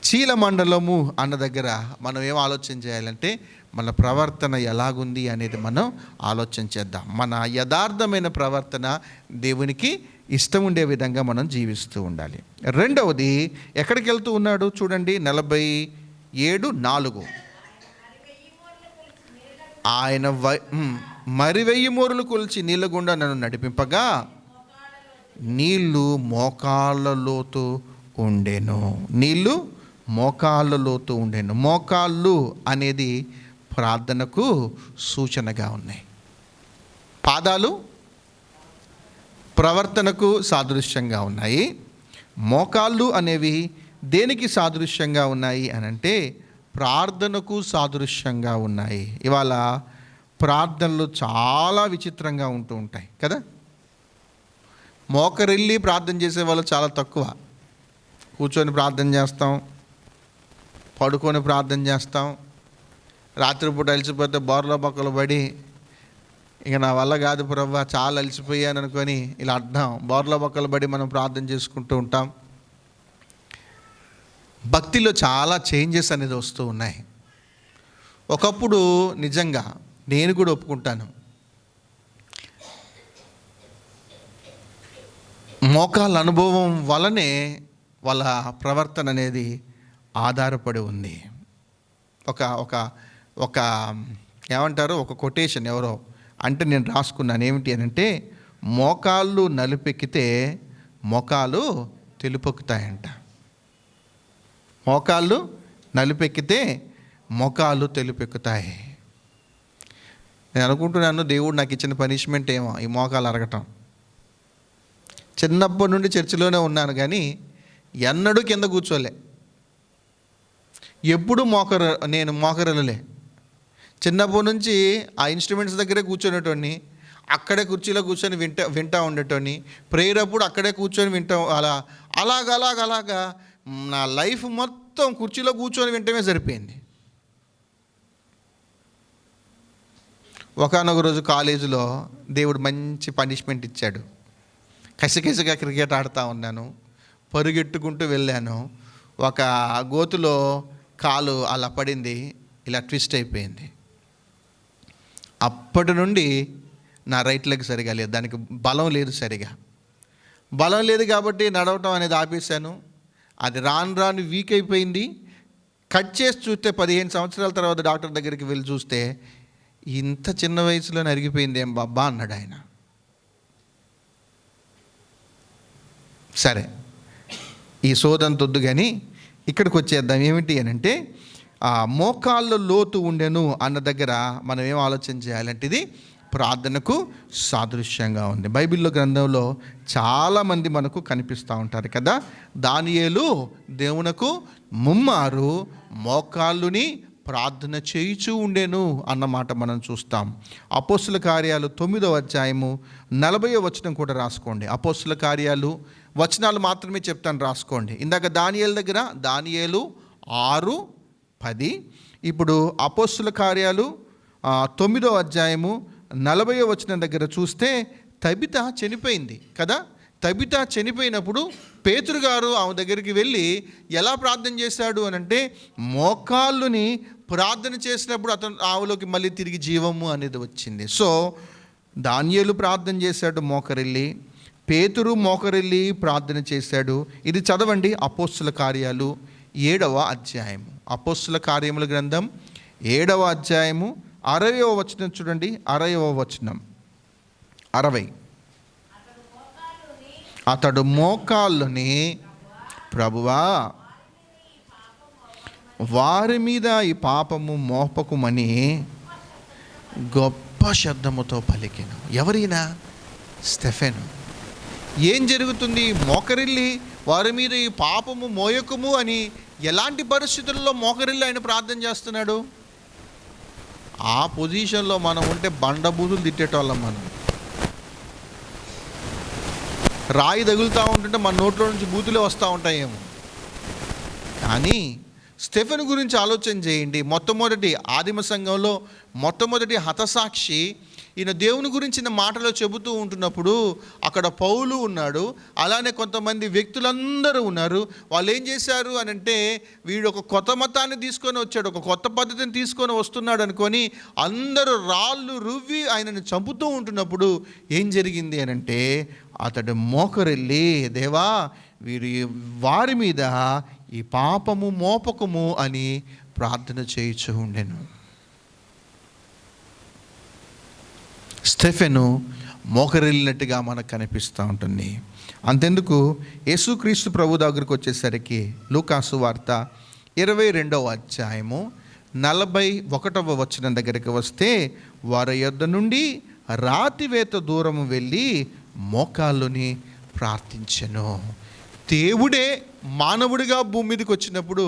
చీలమండలము అన్న దగ్గర మనం ఏం ఆలోచన చేయాలంటే మన ప్రవర్తన ఎలాగుంది అనేది మనం ఆలోచన చేద్దాం. మన యథార్థమైన ప్రవర్తన దేవునికి ఇష్టం ఉండే విధంగా మనం జీవిస్తూ ఉండాలి. రెండవది ఎక్కడికి వెళ్తూ ఉన్నాడు చూడండి, 47:4 ఆయన మరి 1000 మూరలు కొలిచి నీళ్ళ గుండా నన్ను నడిపింపగా నీళ్లు మోకాళ్ళ లోతు ఉండెను. మోకాళ్ళు అనేది ప్రార్థనకు సూచనగా ఉన్నాయి. పాదాలు ప్రవర్తనకు సాదృశ్యంగా ఉన్నాయి. మోకాళ్ళు అనేవి దేనికి సాదృశ్యంగా ఉన్నాయి అని అంటే ప్రార్థనకు సాదృశ్యంగా ఉన్నాయి. ఇవాళ ప్రార్థనలు చాలా విచిత్రంగా ఉంటూ ఉంటాయి కదా. మోకరిల్లి ప్రార్థన చేసే వాళ్ళు చాలా తక్కువ. కూర్చొని ప్రార్థన చేస్తాం, పడుకొని ప్రార్థన చేస్తాం, రాత్రిపూట అలసిపోతే బోర్ల బొక్కలు పడి ఇక నా వల్ల కాదు ప్రభువా చాలా అలసిపోయాను అనుకొని ఇలా అర్థం బోర్ల బొక్కలు పడి మనం ప్రార్థన చేసుకుంటూ ఉంటాం. భక్తిలో చాలా చేంజెస్ అనేది వస్తూ ఉన్నాయి. ఒకప్పుడు నిజంగా నేను కూడా ఒప్పుకుంటాను, మోకాళ్ళ అనుభవం వలనే వాళ్ళ ప్రవర్తన అనేది ఆధారపడి ఉంది. ఒక ఒక ఒక ఏమంటారు, ఒక కొటేషన్ ఎవరో అంటే నేను రాసుకున్నాను. ఏమిటి అని అంటే, మోకాళ్ళు నలుపెక్కితే మొఖాలు తెలుపెక్కుతాయంట. మోకాళ్ళు నలుపెక్కితే మొఖాలు తెలుపెక్కుతాయి. నేను అనుకుంటున్నాను, దేవుడు నాకు ఇచ్చిన పనిష్మెంట్ ఏమో ఈ మోకాలు అరగటం. చిన్నప్పటి నుండి చర్చిలోనే ఉన్నాను కానీ ఎన్నడూ కింద కూర్చోలే, ఎప్పుడు నేను మోకరలే. చిన్నప్పటి నుంచి ఆ ఇన్స్ట్రుమెంట్స్ దగ్గరే కూర్చొనేటోని, అక్కడే కుర్చీలో కూర్చొని వింటా ఉండేటోని, ప్రేయర్ అప్పుడు అక్కడే కూర్చొని వింటాం. అలాగా నా లైఫ్ మొత్తం కుర్చీలో కూర్చొని వింటమే సరిపోయింది. ఒకానొక రోజు కాలేజీలో దేవుడు మంచి పనిష్మెంట్ ఇచ్చాడు. కసికసిగా క్రికెట్ ఆడుతూ ఉన్నాను, పరుగెట్టుకుంటూ వెళ్ళాను. ఒక గోతులో కాలు అలా పడింది, ఇలా ట్విస్ట్ అయిపోయింది. అప్పటి నుండి నా రైట్ లెగ్ సరిగా లేదు, దానికి బలం లేదు, సరిగా బలం లేదు కాబట్టి నడవటం అనేది ఆపేశాను. అది రాను వీక్ అయిపోయింది. కట్ చేసి చూస్తే 15 సంవత్సరాల తర్వాత డాక్టర్ దగ్గరికి వెళ్ళి చూస్తే, ఇంత చిన్న వయసులో అరిగిపోయింది ఏం బాబా అన్నాడు ఆయన. సరే, ఈ సోదంతొద్దు కానీ ఇక్కడికి వచ్చేద్దాం. ఏమిటి అని అంటే, మోకాళ్ళ లోతు ఉండెను అన్న దగ్గర మనం ఏం ఆలోచన చేయాలంటే, ఇది ప్రార్థనకు సాదృశ్యంగా ఉంది. బైబిల్లో గ్రంథంలో చాలామంది మనకు కనిపిస్తూ ఉంటారు కదా. దానియేలు దేవునకు ముమ్మారు మోకాళ్ళుని ప్రార్థన చేయిచూ ఉండేను అన్నమాట మనం చూస్తాం. అపోస్తుల కార్యాలు 9వ అధ్యాయము 40వ వచనం కూడా రాసుకోండి. అపోస్తుల కార్యాలు వచనాలు మాత్రమే చెప్తాను, రాసుకోండి. ఇందాక దానియేలు దగ్గర దానియేలు 6:10. ఇప్పుడు అపోస్తుల కార్యాలు 9వ అధ్యాయము 40వ వచనం దగ్గర చూస్తే, తబిత చనిపోయింది కదా. తబిత చనిపోయినప్పుడు పేతురు గారు ఆమె దగ్గరికి వెళ్ళి ఎలా ప్రార్థన చేశాడు అని అంటే, మోకాళ్ళుని ప్రార్థన చేసినప్పుడు ఆమెలోకి మళ్ళీ తిరిగి జీవము అనేది వచ్చింది. సో దానియేలు ప్రార్థన చేశాడు మోకరిల్లి, పేతురు మోకరిల్లి ప్రార్థన చేశాడు. ఇది చదవండి, అపోస్తుల కార్యాలు 7వ అధ్యాయము. అపోస్తుల కార్యముల గ్రంథం 7వ అధ్యాయము 60వ వచనం చూడండి. 60వ వచనం 60. అతడు మోకాళ్ళుని, ప్రభువా వారి మీద ఈ పాపము మోపకుమని గొప్ప శబ్దముతో పలికెను. ఎవరైనా? స్టెఫెను. ఏం జరుగుతుంది? మోకరిల్లి వారి మీద ఈ పాపము మోయకుము అని ఎలాంటి పరిస్థితుల్లో మోకరిల్లి ఆయన ప్రార్థన చేస్తున్నాడు? ఆ పొజిషన్లో మనం ఉంటే బండబూతులు తిట్టేటోళ్ళం. మనం రాయి తగులుతూ ఉంటుంటే మన నోట్లో నుంచి బూతులే వస్తూ ఉంటాయేమో. కానీ స్టెఫెను గురించి ఆలోచన చేయండి. మొట్టమొదటి ఆదిమ సంఘంలో మొట్టమొదటి హతసాక్షి ఈయన దేవుని గురించిన మాటలు చెబుతూ ఉంటున్నప్పుడు అక్కడ పౌలు ఉన్నాడు, అలానే కొంతమంది వ్యక్తులందరూ ఉన్నారు. వాళ్ళు ఏం చేశారు అని అంటే, వీడు ఒక కొత్త మతాన్ని తీసుకొని వచ్చాడు, ఒక కొత్త పద్ధతిని తీసుకొని వస్తున్నాడు అనుకొని అందరూ రాళ్ళు రువ్వి ఆయనను చంపుతూ ఉంటున్నప్పుడు ఏం జరిగింది అని అంటే, అతడు మోకరిల్లి, దేవా వారి మీద ఈ పాపము మోపకము అని ప్రార్థన చేయించు ఉండెను. స్టెఫెను మోకరిల్లినట్టుగా మనకు కనిపిస్తూ ఉంటుంది. అంతెందుకు, యేసుక్రీస్తు ప్రభు దగ్గరికి వచ్చేసరికి లూకాసు వార్త 22వ అధ్యాయము 41వ వచనం దగ్గరికి వస్తే, వారి యొద్ద నుండి రాతివేత దూరము వెళ్ళి మోకాళ్ళుని ప్రార్థించెను. దేవుడే మానవుడిగా భూమి మీదకి వచ్చినప్పుడు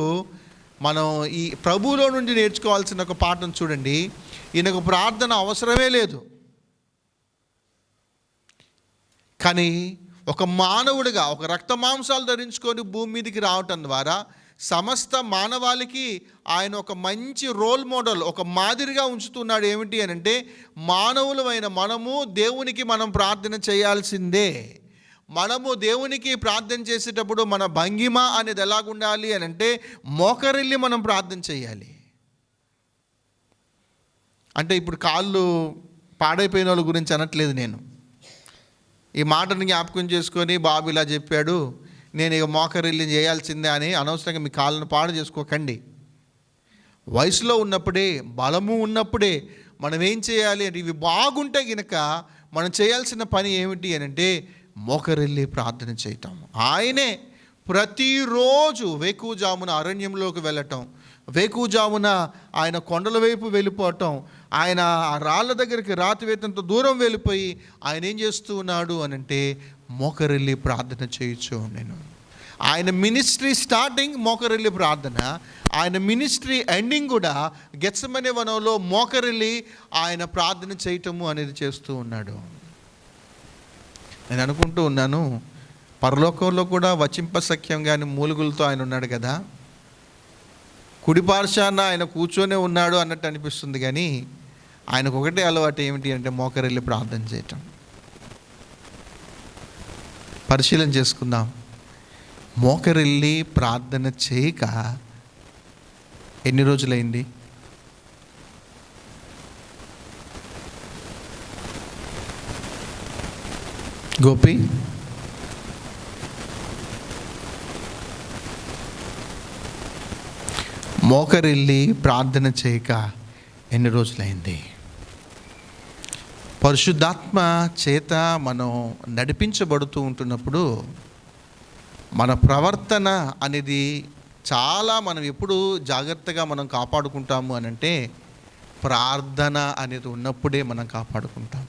మనం ఈ ప్రభువులో నుండి నేర్చుకోవాల్సిన ఒక పాఠం చూడండి. ఈయనకు ప్రార్థన అవసరమే లేదు, కానీ ఒక మానవుడిగా ఒక రక్త మాంసాలు ధరించుకొని భూమి మీదకి రావటం ద్వారా సమస్త మానవాళికి ఆయన ఒక మంచి రోల్ మోడల్, ఒక మాదిరిగా ఉంచుతున్నాడు. ఏమిటి అని అంటే, మానవులమైన మనము దేవునికి మనం ప్రార్థన చేయాల్సిందే. మనము దేవునికి ప్రార్థన చేసేటప్పుడు మన భంగిమ అనేది ఎలాగుండాలి అని అంటే, మోకరిల్లి మనం ప్రార్థన చేయాలి. అంటే ఇప్పుడు కాళ్ళు పాడైపోయిన వాళ్ళ గురించి అనట్లేదు నేను. ఈ మాటను జ్ఞాపకం చేసుకొని బాబు ఇలా చెప్పాడు, నేను ఇక మోకరిల్లి చేయాల్సిందే అని అనవసరంగా మీ కాళ్ళను పాడు చేసుకోకండి. వయసులో ఉన్నప్పుడే, బలము ఉన్నప్పుడే మనం ఏం చేయాలి అంటే, ఇవి బాగుంటే గనక మనం చేయాల్సిన పని ఏమిటి అని అంటే మోకరిల్లి ప్రార్థన చేయటం. ఆయనే ప్రతిరోజు వేకువజామున అరణ్యంలోకి వెళ్ళటం, వేకువజామున ఆయన కొండల వైపు వెళ్ళిపోవటం, ఆయన ఆ రాళ్ళ దగ్గరికి రాతి వేతంతో దూరం వెళ్ళిపోయి ఆయన ఏం చేస్తూ ఉన్నాడు అని అంటే మోకరిల్లి ప్రార్థన చేయొచ్చు. నేను ఆయన మినిస్ట్రీ స్టార్టింగ్ మోకరిల్లి ప్రార్థన, ఆయన మినిస్ట్రీ ఎండింగ్ కూడా గెత్సెమనే వనంలో మోకరిల్లి ఆయన ప్రార్థన చేయటము అనేది చేస్తూ ఉన్నాడు. నేను అనుకుంటూ ఉన్నాను, పరలోకంలో కూడా వచింపసఖ్యం కానీ మూలుగులతో ఆయన ఉన్నాడు కదా, కుడిపార్శాన ఆయన కూర్చొనే ఉన్నాడు అన్నట్టు అనిపిస్తుంది. కానీ ఆయనకు ఒకటే అలవాటు ఏమిటి అంటే మోకరిల్లి ప్రార్థన చేయటం. పరిశీలన చేసుకుందాం. మోకరిల్లి ప్రార్థన చేయక ఎన్ని రోజులైంది? గోపి, మోకరిల్లి ప్రార్థన చేయక ఎన్ని రోజులైంది? పరిశుద్ధాత్మ చేత మనం నడిపించబడుతూ ఉంటున్నప్పుడు మన ప్రవర్తన అనేది చాలా మనం ఎప్పుడు జాగ్రత్తగా మనం కాపాడుకుంటాము అని అంటే ప్రార్థన అనేది ఉన్నప్పుడే మనం కాపాడుకుంటాం.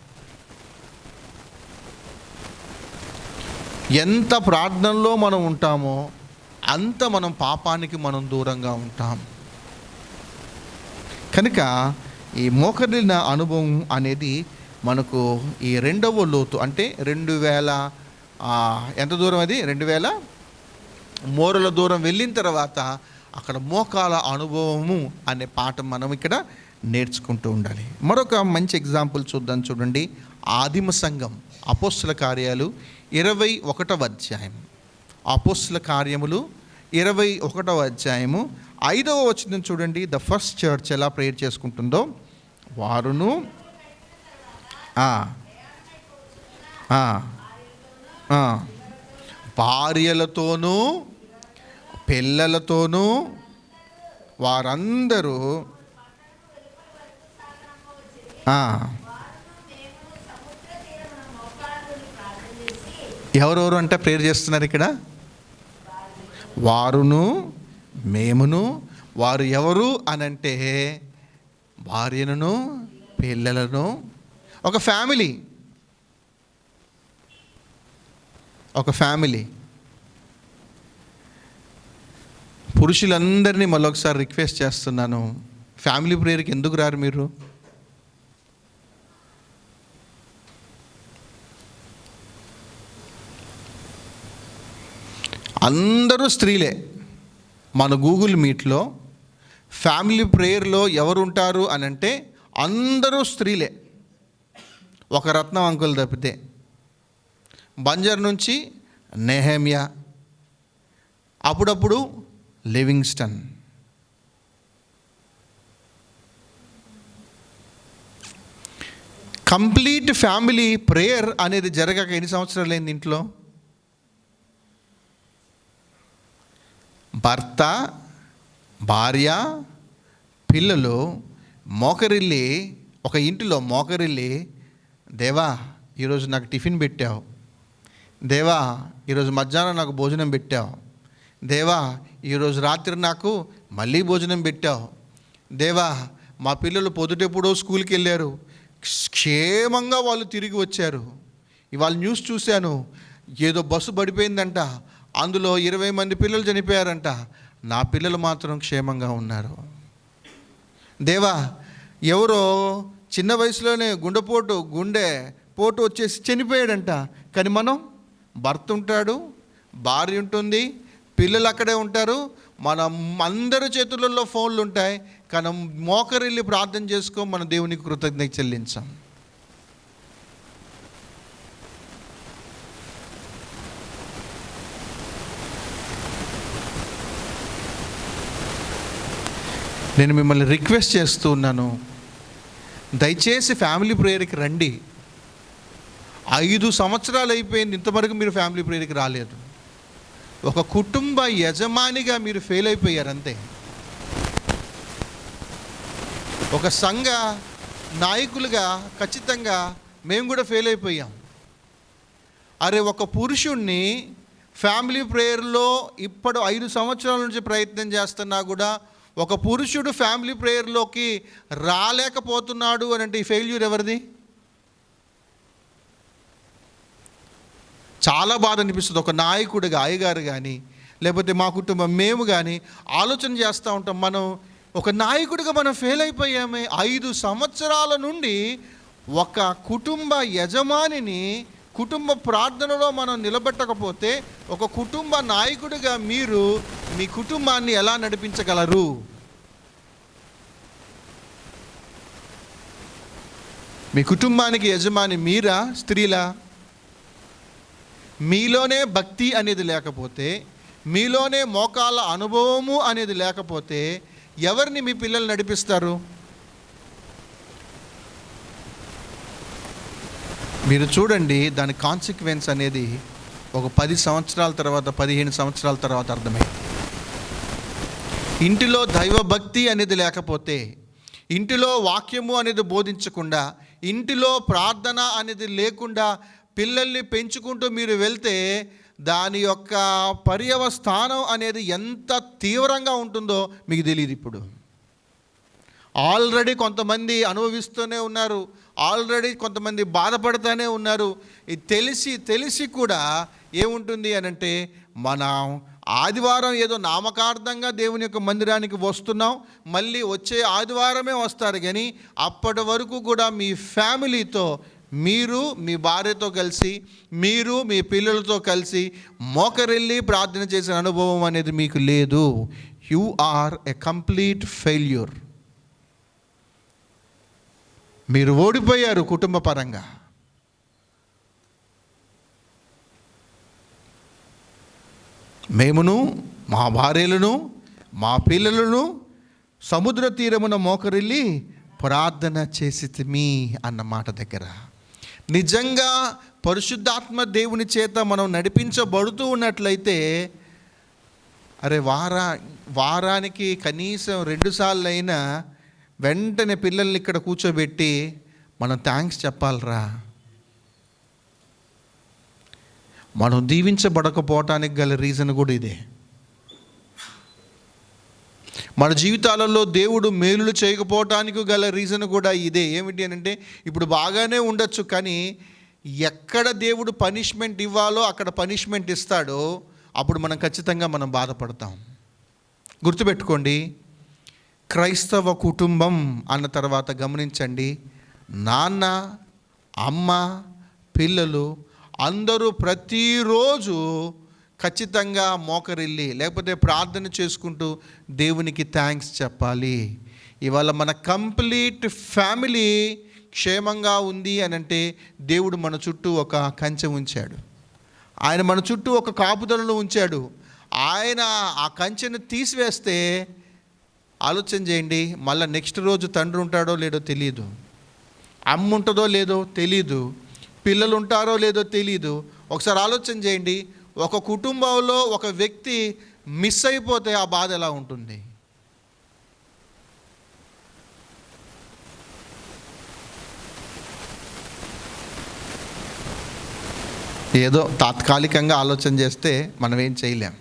ఎంత ప్రార్థనలో మనం ఉంటామో అంత మనం పాపానికి మనం దూరంగా ఉంటాం. కనుక ఈ మోకరిల్లిన అనుభవం అనేది మనకు ఈ రెండవ లోతు అంటే 2000 ఎంత దూరం అది 2000 మోరుల దూరం వెళ్ళిన తర్వాత అక్కడ మోకాల అనుభవము అనే పాఠం మనం ఇక్కడ నేర్చుకుంటూ ఉండాలి. మరొక మంచి ఎగ్జాంపుల్ చూద్దాం. చూడండి, ఆదిమ సంఘం అపోస్తుల కార్యాలు 21వ అధ్యాయం. అపోస్తుల కార్యములు 21వ అధ్యాయము 5వ వచనం చూడండి. ద ఫస్ట్ చర్చ్ ఎలా ప్రేయర్ చేసుకుంటుందో, వారును భార్యలతోనూ పిల్లలతోనూ వారందరూ ఎవరెవరు అంటే ప్రేయర్ చేస్తున్నారు ఇక్కడ? వారును మేమును. వారు ఎవరు అనంటే భార్యను పిల్లలను, ఒక ఫ్యామిలీ. పురుషులందరినీ మళ్ళొకసారి రిక్వెస్ట్ చేస్తున్నాను, ఫ్యామిలీ ప్రేయర్కి ఎందుకు రారు మీరు? అందరూ స్త్రీలే. మన గూగుల్ మీట్లో ఫ్యామిలీ ప్రేయర్లో ఎవరు ఉంటారు అని అంటే అందరూ స్త్రీలే, ఒక రత్నం అంకుల్ తప్పితే. బంజర్ నుంచి నెహెమ్యా, అప్పుడప్పుడు లివింగ్స్టన్. కంప్లీట్ ఫ్యామిలీ ప్రేయర్ అనేది జరగక ఎన్ని సంవత్సరాలు అయింది ఇంట్లో? భర్త, భార్య, పిల్లలు మోకరిల్లి, ఒక ఇంటిలో మోకరిల్లి, దేవా ఈరోజు నాకు టిఫిన్ పెట్టావు, దేవా ఈరోజు మధ్యాహ్నం నాకు భోజనం పెట్టావు, దేవా ఈరోజు రాత్రి నాకు మళ్ళీ భోజనం పెట్టావు, దేవా మా పిల్లలు పొద్దుటెప్పుడో స్కూల్కి వెళ్ళారు, క్షేమంగా వాళ్ళు తిరిగి వచ్చారు, ఇవాళ న్యూస్ చూశాను ఏదో బస్సు పడిపోయిందంట, అందులో 20 మంది పిల్లలు చనిపోయారంట, నా పిల్లలు మాత్రం క్షేమంగా ఉన్నారు. దేవా ఎవరో చిన్న వయసులోనే గుండె పోటు వచ్చేసి చనిపోయాడంట, కానీ మనం భర్త ఉంటాడు, భార్య ఉంటుంది, పిల్లలు అక్కడే ఉంటారు, మనం అందరి చేతులలో ఫోన్లు ఉంటాయి, కానీ మోకరిల్లి ప్రార్థన చేసుకో, మన దేవునికి కృతజ్ఞత చెల్లించాం. నేను మిమ్మల్ని రిక్వెస్ట్ చేస్తూ ఉన్నాను, దయచేసి ఫ్యామిలీ ప్రేయర్కి రండి. 5 సంవత్సరాలు అయిపోయింది, ఇంతవరకు మీరు ఫ్యామిలీ ప్రేయర్కి రాలేదు. ఒక కుటుంబ యజమానిగా మీరు ఫెయిల్ అయిపోయారు అంతే. ఒక సంఘ నాయకులుగా ఖచ్చితంగా మేము కూడా ఫెయిల్ అయిపోయాం. అరే, ఒక పురుషుణ్ణి ఫ్యామిలీ ప్రేయర్లో ఇప్పుడు 5 సంవత్సరాల నుంచి ప్రయత్నం చేస్తున్నా కూడా ఒక పురుషుడు ఫ్యామిలీ ప్రేయర్లోకి రాలేకపోతున్నాడు అని అంటే ఈ ఫెయిల్యూర్ ఎవరిది? చాలా బాధ అనిపిస్తుంది. ఒక నాయకుడిగా అయ్యగారు కానీ లేకపోతే మా కుటుంబం మేము కానీ ఆలోచన చేస్తూ ఉంటాం, మనం ఒక నాయకుడిగా మనం ఫెయిల్ అయిపోయామే. 5 సంవత్సరాల నుండి ఒక కుటుంబ యజమానిని కుటుంబ ప్రార్థనలో మనం నిలబెట్టకపోతే ఒక కుటుంబ నాయకుడిగా మీరు మీ కుటుంబాన్ని ఎలా నడిపించగలరు? మీ కుటుంబానికి యజమాని మీరా, స్త్రీలా? మీలోనే భక్తి అనేది లేకపోతే, మీలోనే మోకాళ్ళ అనుభవము అనేది లేకపోతే ఎవరిని మీ పిల్లలు నడిపిస్తారు? మీరు చూడండి, దాని కాన్సిక్వెన్స్ అనేది ఒక 10 సంవత్సరాల తర్వాత 15 సంవత్సరాల తర్వాత అర్థమైంది. ఇంటిలో దైవభక్తి అనేది లేకపోతే, ఇంటిలో వాక్యము అనేది బోధించకుండా, ఇంటిలో ప్రార్థన అనేది లేకుండా పిల్లల్ని పెంచుకుంటూ మీరు వెళ్తే దాని యొక్క పర్యవస్థానం అనేది ఎంత తీవ్రంగా ఉంటుందో మీకు తెలియదు. ఇప్పుడు ఆల్రెడీ కొంతమంది అనుభవిస్తూనే ఉన్నారు, ఆల్రెడీ కొంతమంది బాధపడుతూనే ఉన్నారు. ఇది తెలిసి కూడా ఏముంటుంది అని అంటే, మనం ఆదివారం ఏదో నామకార్థంగా దేవుని యొక్క మందిరానికి వస్తున్నాం, మళ్ళీ వచ్చే ఆదివారమే వస్తారు, కానీ అప్పటి వరకు కూడా మీ ఫ్యామిలీతో, మీరు మీ భార్యతో కలిసి, మీరు మీ పిల్లలతో కలిసి మోకరిల్లి ప్రార్థన చేసిన అనుభవం అనేది మీకు లేదు. You are a complete failure. మీరు ఓడిపోయారు కుటుంబ పరంగా. మేమును, మా భార్యలను, మా పిల్లలను సముద్ర తీరమున మోకరిల్లి ప్రార్థన చేసితిమి అన్న మాట దగ్గర నిజంగా పరిశుద్ధాత్మ దేవుని చేత మనం నడిపించబడుతూ ఉన్నట్లయితే, అరే వారానికి కనీసం 2 సార్లు అయినా వెంటనే పిల్లల్ని ఇక్కడ కూర్చోబెట్టి మనం థ్యాంక్స్ చెప్పాలరా. మనం దీవించబడకపోవటానికి గల రీజన్ కూడా ఇదే. మన జీవితాలలో దేవుడు మేలులు చేయకపోవటానికి గల రీజన్ కూడా ఇదే. ఏమిటి అని అంటే, ఇప్పుడు బాగానే ఉండొచ్చు, కానీ ఎక్కడ దేవుడు పనిష్మెంట్ ఇవ్వాలో అక్కడ పనిష్మెంట్ ఇస్తాడో అప్పుడు మనం ఖచ్చితంగా బాధపడతాం. గుర్తుపెట్టుకోండి, క్రైస్తవ కుటుంబం అన్న తర్వాత గమనించండి, నాన్న, అమ్మ, పిల్లలు అందరూ ప్రతిరోజు ఖచ్చితంగా మోకరిల్లి లేకపోతే ప్రార్థన చేసుకుంటూ దేవునికి థ్యాంక్స్ చెప్పాలి. ఇవాళ మన కంప్లీట్ ఫ్యామిలీ క్షేమంగా ఉంది అని అంటే దేవుడు మన చుట్టూ ఒక కంచె ఉంచాడు, ఆయన మన చుట్టూ ఒక కాపుదలను ఉంచాడు. ఆయన ఆ కంచెను తీసివేస్తే ఆలోచన చేయండి, మళ్ళీ నెక్స్ట్ రోజు తండ్రి ఉంటాడో లేదో తెలియదు, అమ్మ ఉంటుందో లేదో తెలీదు, పిల్లలు ఉంటారో లేదో తెలీదు. ఒకసారి ఆలోచన చేయండి, ఒక కుటుంబంలో ఒక వ్యక్తి మిస్ అయిపోతే ఆ బాధ ఎలా ఉంటుంది? ఏదో తాత్కాలికంగా ఆలోచన చేస్తే మనం ఏం చేయలేం.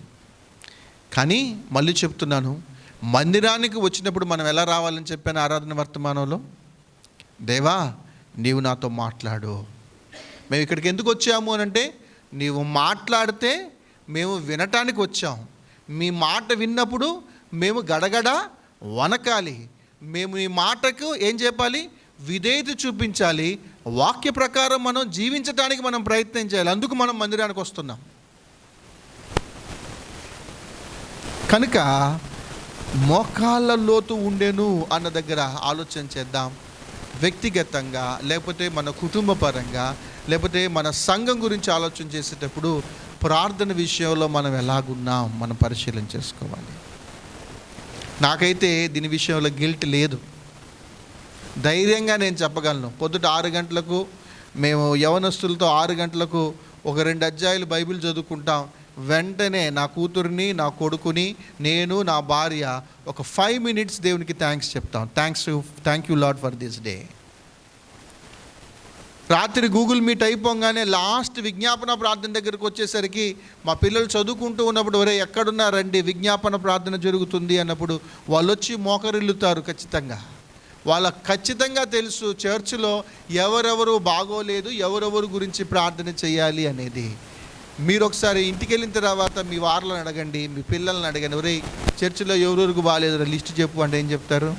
కానీ మళ్ళీ చెప్తున్నాను, మందిరానికి వచ్చినప్పుడు మనం ఎలా రావాలని చెప్పాను ఆరాధన వర్తమానంలో, దేవా నీవు నాతో మాట్లాడు. మేము ఇక్కడికి ఎందుకు వచ్చాము అని అంటే, నీవు మాట్లాడితే మేము వినటానికి వచ్చాం. మీ మాట విన్నప్పుడు మేము గడగడ వనకాలి. మేము ఈ మాటకు ఏం చెప్పాలి? విధేయత చూపించాలి. వాక్య ప్రకారం మనం జీవించడానికి మనం ప్రయత్నం చేయాలి. అందుకు మనం మందిరానికి వస్తున్నాం. కనుక మోకాళ్ళ లోతు ఉండెను అన్న దగ్గర ఆలోచన చేద్దాం. వ్యక్తిగతంగా లేకపోతే మన కుటుంబ పరంగా లేకపోతే మన సంఘం గురించి ఆలోచన చేసేటప్పుడు ప్రార్థన విషయంలో మనం ఎలాగున్నాం మనం పరిశీలన చేసుకోవాలి. నాకైతే దీని విషయంలో గిల్ట్ లేదు, ధైర్యంగా నేను చెప్పగలను. పొద్దుట 6 గంటలకు మేము యవనస్తులతో 6 గంటలకు ఒక 2 అధ్యాయులు బైబిల్ చదువుకుంటాం. వెంటనే నా కూతురిని, నా కొడుకుని, నేను, నా భార్య ఒక 5 minutes దేవునికి థ్యాంక్స్ చెప్తాం. Thank you lord for this day. రాత్రి గూగుల్ మీట్ అయిపోగానే లాస్ట్ విజ్ఞాపన ప్రార్థన దగ్గరికి వచ్చేసరికి మా పిల్లలు చదువుకుంటూ ఉన్నప్పుడు ఒరే ఎక్కడున్నారండి, విజ్ఞాపన ప్రార్థన జరుగుతుంది అన్నప్పుడు వాళ్ళు వచ్చి మోకరిల్లుతారు. వాళ్ళకు ఖచ్చితంగా తెలుసు చర్చిలో ఎవరెవరు బాగోలేదు, ఎవరెవరు గురించి ప్రార్థన చేయాలి అనేది. మీరు ఒకసారి ఇంటికి వెళ్ళిన తర్వాత మీ వార్లను అడగండి, మీ పిల్లల్ని అడగండి, ఒరే చర్చిలో ఎవరెవరికి బాగాలేదు లిస్ట్ చెప్పు అంటే ఏం చెప్తారు?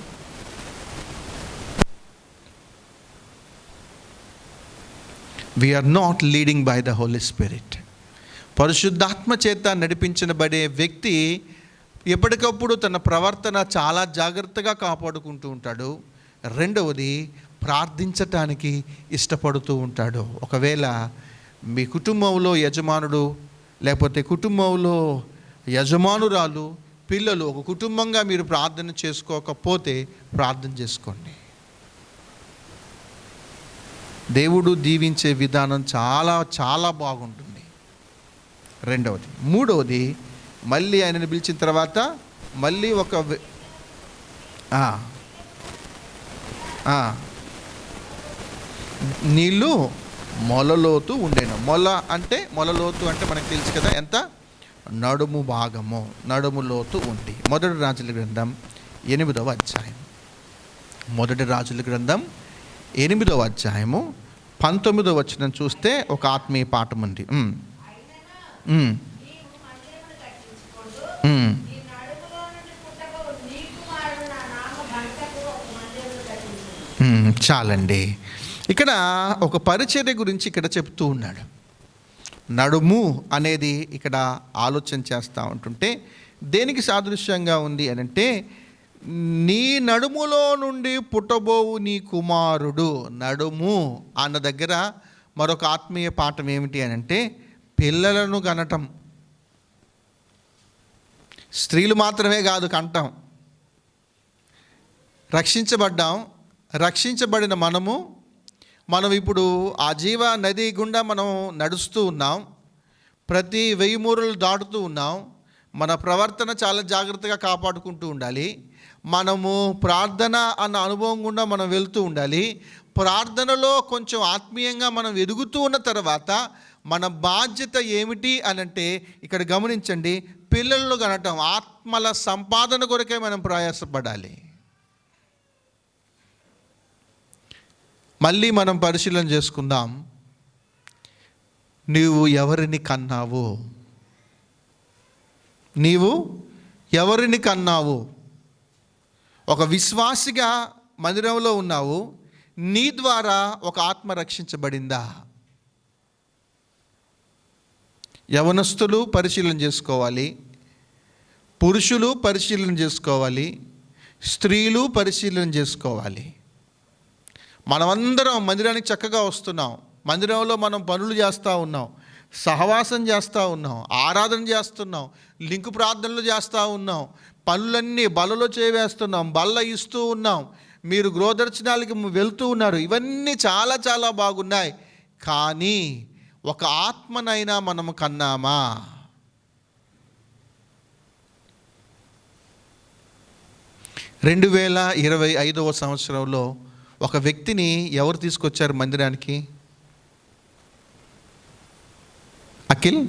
We are not leading by the Holy Spirit. పరిశుద్ధాత్మ చేత నడిపించబడే వ్యక్తి ఎప్పటికప్పుడు తన ప్రవర్తన చాలా జాగ్రత్తగా కాపాడుకుంటూ ఉంటాడు. రెండవది, ప్రార్థించటానికి ఇష్టపడుతూ ఉంటాడు. ఒకవేళ మీ కుటుంబంలో యజమానుడు లేకపోతే కుటుంబంలో యజమానురాలు, పిల్లలు ఒక కుటుంబంగా మీరు ప్రార్థన చేసుకోకపోతే ప్రార్థన చేసుకోండి. దేవుడు దీవించే విధానం చాలా చాలా బాగుంటుంది. రెండవది. మూడవది, మళ్ళీ ఆయనను పిలిచిన తర్వాత మళ్ళీ ఒక నీళ్ళు మొలలోతు ఉండేను. మొలలోతు అంటే మనకు తెలుసు కదా, ఎంత? నడుము భాగము, నడుము లోతు ఉంది. మొదటి రాజుల గ్రంథం 8వ అధ్యాయం. మొదటి రాజుల గ్రంథం 8వ అధ్యాయము 19వ వచనం చూస్తే ఒక ఆత్మీయ పాఠం ఉంది. చాలండి. ఇక్కడ ఒక పరిచర్య గురించి ఇక్కడ చెప్తూ ఉన్నాడు. నడుము అనేది ఇక్కడ ఆలోచన చేస్తూ ఉంటుంటే దేనికి సాదృశ్యంగా ఉంది అని అంటే, నీ నడుములో నుండి పుట్టబోవు నీ కుమారుడు. నడుము అన్న దగ్గర మరొక ఆత్మీయ పాఠం ఏమిటి అని అంటే, పిల్లలను కనటం. స్త్రీలు మాత్రమే కాదు కంటాం. రక్షించబడిన మనం ఇప్పుడు ఆ జీవ నది గుండా మనం నడుస్తూ ఉన్నాం. ప్రతి 1000 మూరలు దాటుతూ ఉన్నాం. మన ప్రవర్తన చాలా జాగ్రత్తగా కాపాడుకుంటూ ఉండాలి. మనము ప్రార్థన అన్న అనుభవం గుండా మనం వెళ్తూ ఉండాలి. ప్రార్థనలో కొంచెం ఆత్మీయంగా మనం ఎదుగుతూ ఉన్న తర్వాత మన బాధ్యత ఏమిటి అనంటే, ఇక్కడ గమనించండి, పిల్లలను కనటం. ఆత్మల సంపాదన కొరకే మనం ప్రయాసపడాలి. మళ్ళీ మనం పరిశీలన చేసుకుందాం. నీవు ఎవరిని కన్నావు? ఒక విశ్వాసిగా మందిరంలో ఉన్నావు. నీ ద్వారా ఒక ఆత్మ రక్షించబడిందా? యవనస్తులు పరిశీలన చేసుకోవాలి, పురుషులు పరిశీలన చేసుకోవాలి, స్త్రీలు పరిశీలన చేసుకోవాలి. మనమందరం మందిరానికి చక్కగా వస్తున్నాం. మందిరంలో మనం పనులు చేస్తూ ఉన్నాం, సహవాసం చేస్తూ ఉన్నాం, ఆరాధన చేస్తున్నాం, లింకు ప్రార్థనలు చేస్తూ ఉన్నాం, పనులన్నీ బలలో చేవేస్తున్నాం, బల్ల ఇస్తూ ఉన్నాం, మీరు గృహదర్శనాలకి వెళ్తూ ఉన్నారు. ఇవన్నీ చాలా చాలా బాగున్నాయి. కానీ ఒక ఆత్మనైనా మనము కన్నామా? 2025వ సంవత్సరంలో ఒక వ్యక్తిని ఎవరు తీసుకొచ్చారు మందిరానికి? అఖిల్,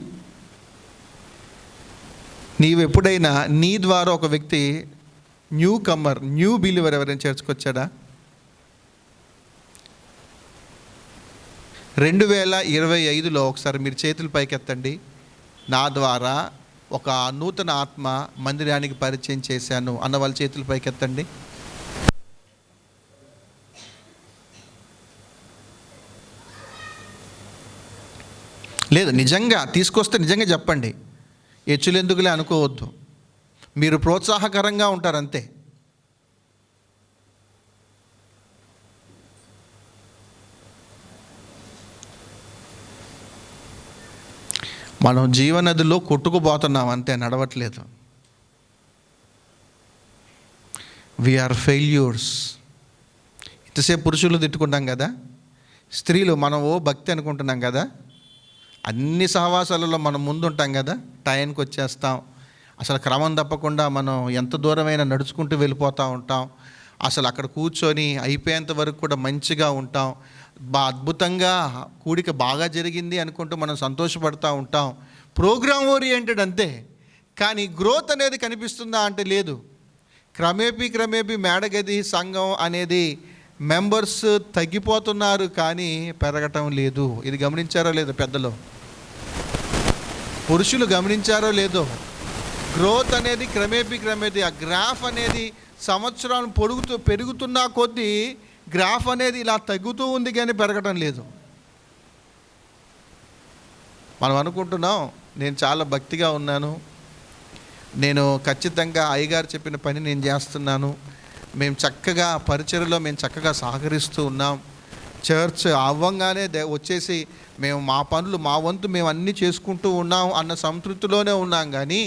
నీవు ఎప్పుడైనా నీ ద్వారా ఒక వ్యక్తి న్యూ బిలీవర్ ఎవరైనా చేర్చుకొచ్చాడా? 2025లో ఒకసారి మీరు చేతులు పైకెత్తండి. నా ద్వారా ఒక నూతన ఆత్మ మందిరానికి పరిచయం చేశాను అన్న వాళ్ళ చేతులు పైకెత్తండి. లేదు, నిజంగా తీసుకొస్తే నిజంగా చెప్పండి. హెచ్చులు ఎందుకులే అనుకోవద్దు. మీరు ప్రోత్సాహకరంగా ఉంటారు అంతే. మనం జీవనదిలో కొట్టుకుపోతున్నాం అంతే, నడవట్లేదు. We are failures. ఇంతసేపు పురుషులు తిట్టుకుంటాం కదా, స్త్రీలు మనం భక్తి అనుకుంటున్నాం కదా, అన్ని సహవాసాలలో మనం ముందుంటాం కదా, టైంకి వచ్చేస్తాం, అసలు క్రమం తప్పకుండా మనం ఎంత దూరమైనా నడుచుకుంటూ వెళ్ళిపోతూ ఉంటాం, అసలు అక్కడ కూర్చొని అయిపోయేంత వరకు కూడా మంచిగా ఉంటాం, అద్భుతంగా కూడిక బాగా జరిగింది అనుకుంటూ మనం సంతోషపడుతూ ఉంటాం. ప్రోగ్రామ్ ఓరియంటెడ్ అంతే, కానీ గ్రోత్ అనేది కనిపిస్తుందా అంటే లేదు. క్రమేపీ మేడగది సంఘం అనేది మెంబర్స్ తగ్గిపోతున్నారు కానీ పెరగటం లేదు. ఇది గమనించారో లేదో పెద్దలు, పురుషులు గమనించారో లేదో, గ్రోత్ అనేది క్రమేపీ ఆ గ్రాఫ్ అనేది సంవత్సరాలు పెరుగుతున్న కొద్దీ గ్రాఫ్ అనేది ఇలా తగ్గుతూ ఉంది కానీ పెరగటం లేదు. మనం అనుకుంటున్నాం నేను చాలా భక్తిగా ఉన్నాను, నేను ఖచ్చితంగా అయ్యగారు చెప్పిన పని నేను చేస్తున్నాను, మేము చక్కగా పరిచర్యలో మేము చక్కగా సహకరిస్తూ ఉన్నాం, చర్చ్ అవ్వంగానే వచ్చేసి మేము మా పనులు మా వంతు మేము అన్నీ చేసుకుంటూ ఉన్నాం అన్న సంతృప్తిలోనే ఉన్నాం. కానీ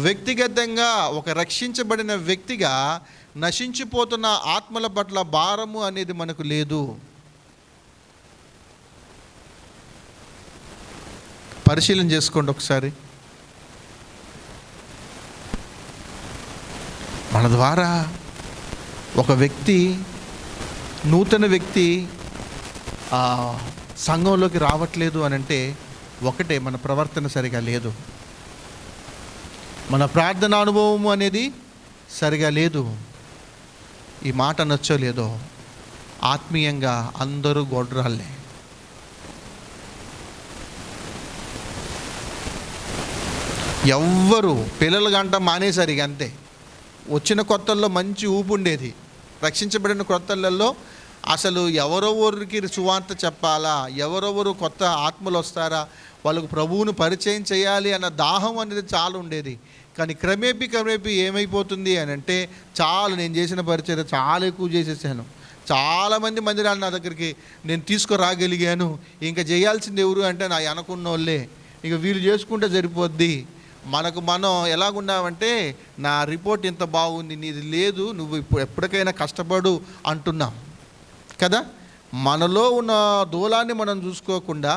వ్యక్తిగతంగా ఒక రక్షించబడిన వ్యక్తిగా నశించిపోతున్న ఆత్మల పట్ల భారము అనేది మనకు లేదు. పరిశీలన చేసుకోండి ఒకసారి. మన ద్వారా ఒక వ్యక్తి, నూతన వ్యక్తి సంఘంలోకి రావట్లేదు అని అంటే ఒకటే, మన ప్రవర్తన సరిగా లేదు, మన ప్రార్థన అనుభవం అనేది సరిగా లేదు. ఈ మాట నచ్చో లేదో, ఆత్మీయంగా అందరూ గొడ్రాళ్ళే. ఎవ్వరు పిల్లలు గంట మానేసరిగా అంతే. వచ్చిన కొత్తల్లో మంచి ఊపు ఉండేది, రక్షించబడిన కొత్తలలో అసలు ఎవరెవరికి సువార్త చెప్పాలా, ఎవరెవరు కొత్త ఆత్మలు వస్తారా, వాళ్ళకు ప్రభువును పరిచయం చేయాలి అన్న దాహం అనేది చాలా ఉండేది. కానీ క్రమేపీ ఏమైపోతుంది అని అంటే, చాలా నేను చేసిన పరిచయం చాలా ఎక్కువ చేసేసాను, చాలామంది మందిరాలు నా దగ్గరికి నేను తీసుకురాగలిగాను, ఇంకా చేయాల్సింది ఎవరు అంటే నా అనుకున్న వాళ్ళే, ఇక వీళ్ళు చేసుకుంటే సరిపోద్ది. మనం ఎలాగున్నామంటే, నా రిపోర్ట్ ఇంత బాగుంది, నీది లేదు, నువ్వు ఇప్పుడు ఎప్పటికైనా కష్టపడు అంటున్నాం కదా. మనలో ఉన్న దూలాన్ని మనం చూసుకోకుండా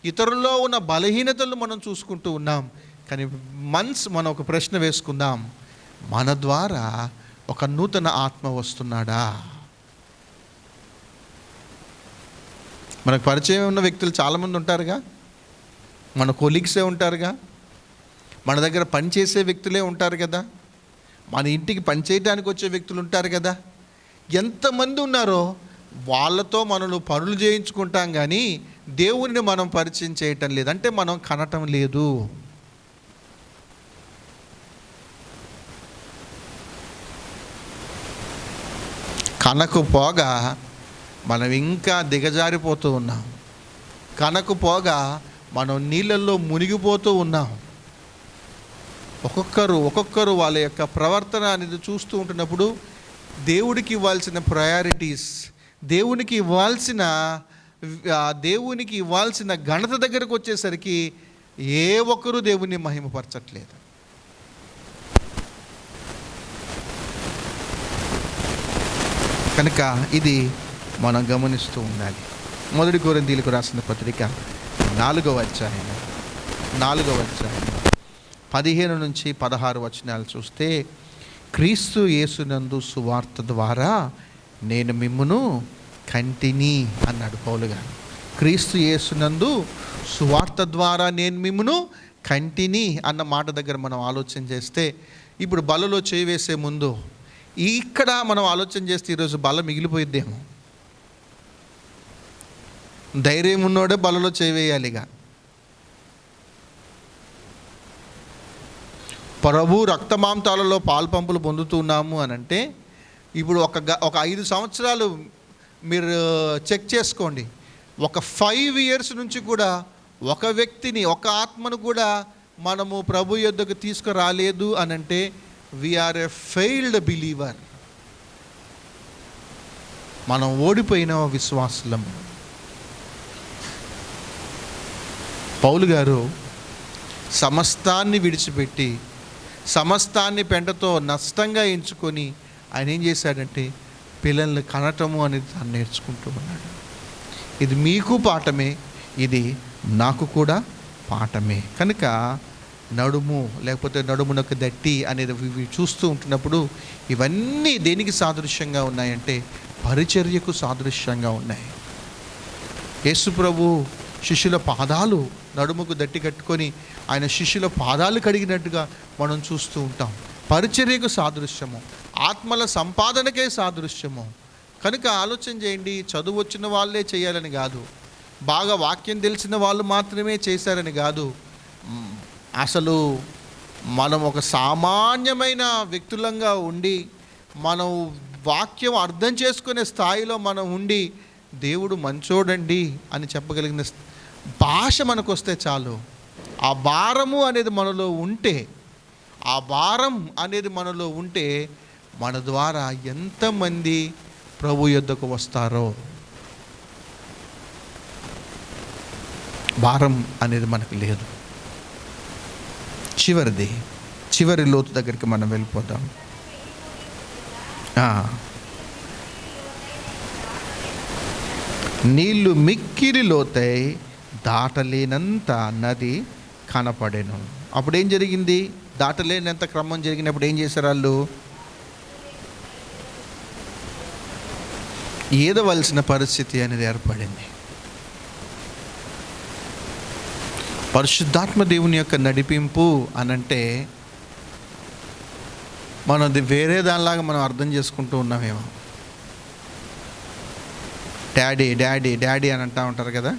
ఇతరుల్లో ఉన్న బలహీనతలు మనం చూసుకుంటూ ఉన్నాం. కానీ మనం ఒక ప్రశ్న వేసుకుందాం, మన ద్వారా ఒక నూతన ఆత్మ వస్తున్నాడా? మనకు పరిచయం ఉన్న వ్యక్తులు చాలామంది ఉంటారుగా, మన కొలీగ్సే ఉంటారుగా, మన దగ్గర పనిచేసే వ్యక్తులే ఉంటారు కదా, మన ఇంటికి పనిచేయడానికి వచ్చే వ్యక్తులు ఉంటారు కదా. ఎంతమంది ఉన్నారో వాళ్ళతో మనల్ని పనులు చేయించుకుంటాం, కానీ దేవుణ్ణి మనం పరిచయం చేయటం లేదు, అంటే మనం కనటం లేదు. కనకపోగా మనం ఇంకా దిగజారిపోతూ ఉన్నాం, కనకపోగా మనం నీళ్ళల్లో మునిగిపోతూ ఉన్నాం. ఒక్కొక్కరు వాళ్ళ యొక్క ప్రవర్తన అనేది చూస్తూ ఉంటున్నప్పుడు దేవుడికి ఇవ్వాల్సిన ప్రయారిటీస్, దేవునికి ఇవ్వాల్సిన ఘనత దగ్గరకు వచ్చేసరికి ఏ ఒక్కరూ దేవుణ్ణి మహిమపరచట్లేదు. కనుక ఇది మనం గమనిస్తూ ఉండాలి. 1 కొరింథీయులకు రాసిన పత్రిక 4వ అధ్యాయం 15 నుంచి 16 వచనాలు చూస్తే, క్రీస్తు యేసునందు సువార్త ద్వారా నేను మిమ్మును కంటిని అన్నాడు పౌలు గారు. క్రీస్తు యేసునందు సువార్త ద్వారా నేను మిమ్మును కంటిని అన్న మాట దగ్గర మనం ఆలోచన చేస్తే, ఇప్పుడు బలలో చేయి వేసే ముందు ఇక్కడ మనం ఆలోచన చేస్తే ఈరోజు బల మిగిలిపోయిద్దేమో. ధైర్యం ఉన్నోడే బలలో చేయి వేయాలిగా. ప్రభు రక్తమాంతాలలో పాల్పంపులు పొందుతున్నాము అని అంటే, ఇప్పుడు ఒక 5 సంవత్సరాలు మీరు చెక్ చేసుకోండి, ఒక 5 years నుంచి కూడా ఒక వ్యక్తిని, ఒక ఆత్మను కూడా మనము ప్రభు యొద్దకు తీసుకురాలేదు అని అంటే వీఆర్ ఏ ఫెయిల్డ్ బిలీవర్. మనం ఓడిపోయిన విశ్వాసులం. పౌలు గారు సమస్తాన్ని విడిచిపెట్టి, సమస్తాన్ని పెంటతో నష్టంగా ఎంచుకొని ఆయన ఏం చేశాడంటే పిల్లల్ని కనటము అనేది తాను నేర్చుకుంటూ ఉన్నాడు. ఇది మీకు పాఠమే, ఇది నాకు కూడా పాఠమే. కనుక నడుము లేకపోతే నడుమునొక దట్టి అనేది ఇవి చూస్తూ ఉంటున్నప్పుడు ఇవన్నీ దేనికి సాదృశ్యంగా ఉన్నాయంటే పరిచర్యకు సాదృశ్యంగా ఉన్నాయి. యేసు ప్రభు శిష్యుల పాదాలు నడుముకు దట్టి కట్టుకొని ఆయన శిష్యుల పాదాలు కడిగినట్టుగా మనం చూస్తూ ఉంటాం. పరిచర్యకు సాదృశ్యము, ఆత్మల సంపాదనకే సాదృశ్యము. కనుక ఆలోచన చేయండి, చదువు వచ్చిన వాళ్ళే చేయాలని కాదు, బాగా వాక్యం తెలిసిన వాళ్ళు మాత్రమే చేశారని కాదు. అసలు మనం ఒక సామాన్యమైన వ్యక్తులంగా ఉండి మనం వాక్యం అర్థం చేసుకునే స్థాయిలో మనం ఉండి దేవుడు మంచోడండి అని చెప్పగలిగిన భాష మనకు వస్తే చాలు. ఆ భారము అనేది మనలో ఉంటే, ఆ భారం అనేది మనలో ఉంటే మన ద్వారా ఎంతమంది ప్రభు యొద్దకు వస్తారో. భారం అనేది మనకు లేదు. చివరి లోతు దగ్గరికి మనం వెళ్ళిపోతాం. నీళ్లు మిక్కిలి లోతై దాటలేనంత నది కనపడెను. అప్పుడేం జరిగింది? దాటలేనంత క్రమం జరిగినప్పుడు ఏం చేశారు వాళ్ళు? ఈదవలసిన పరిస్థితి అనేది ఏర్పడింది. పరిశుద్ధాత్మ దేవుని యొక్క నడిపింపు అనంటే మనం వేరే దానిలాగా మనం అర్థం చేసుకుంటూ ఉన్నామేమో. డాడీ డాడీ డాడీ అని అంటూ ఉంటారు కదా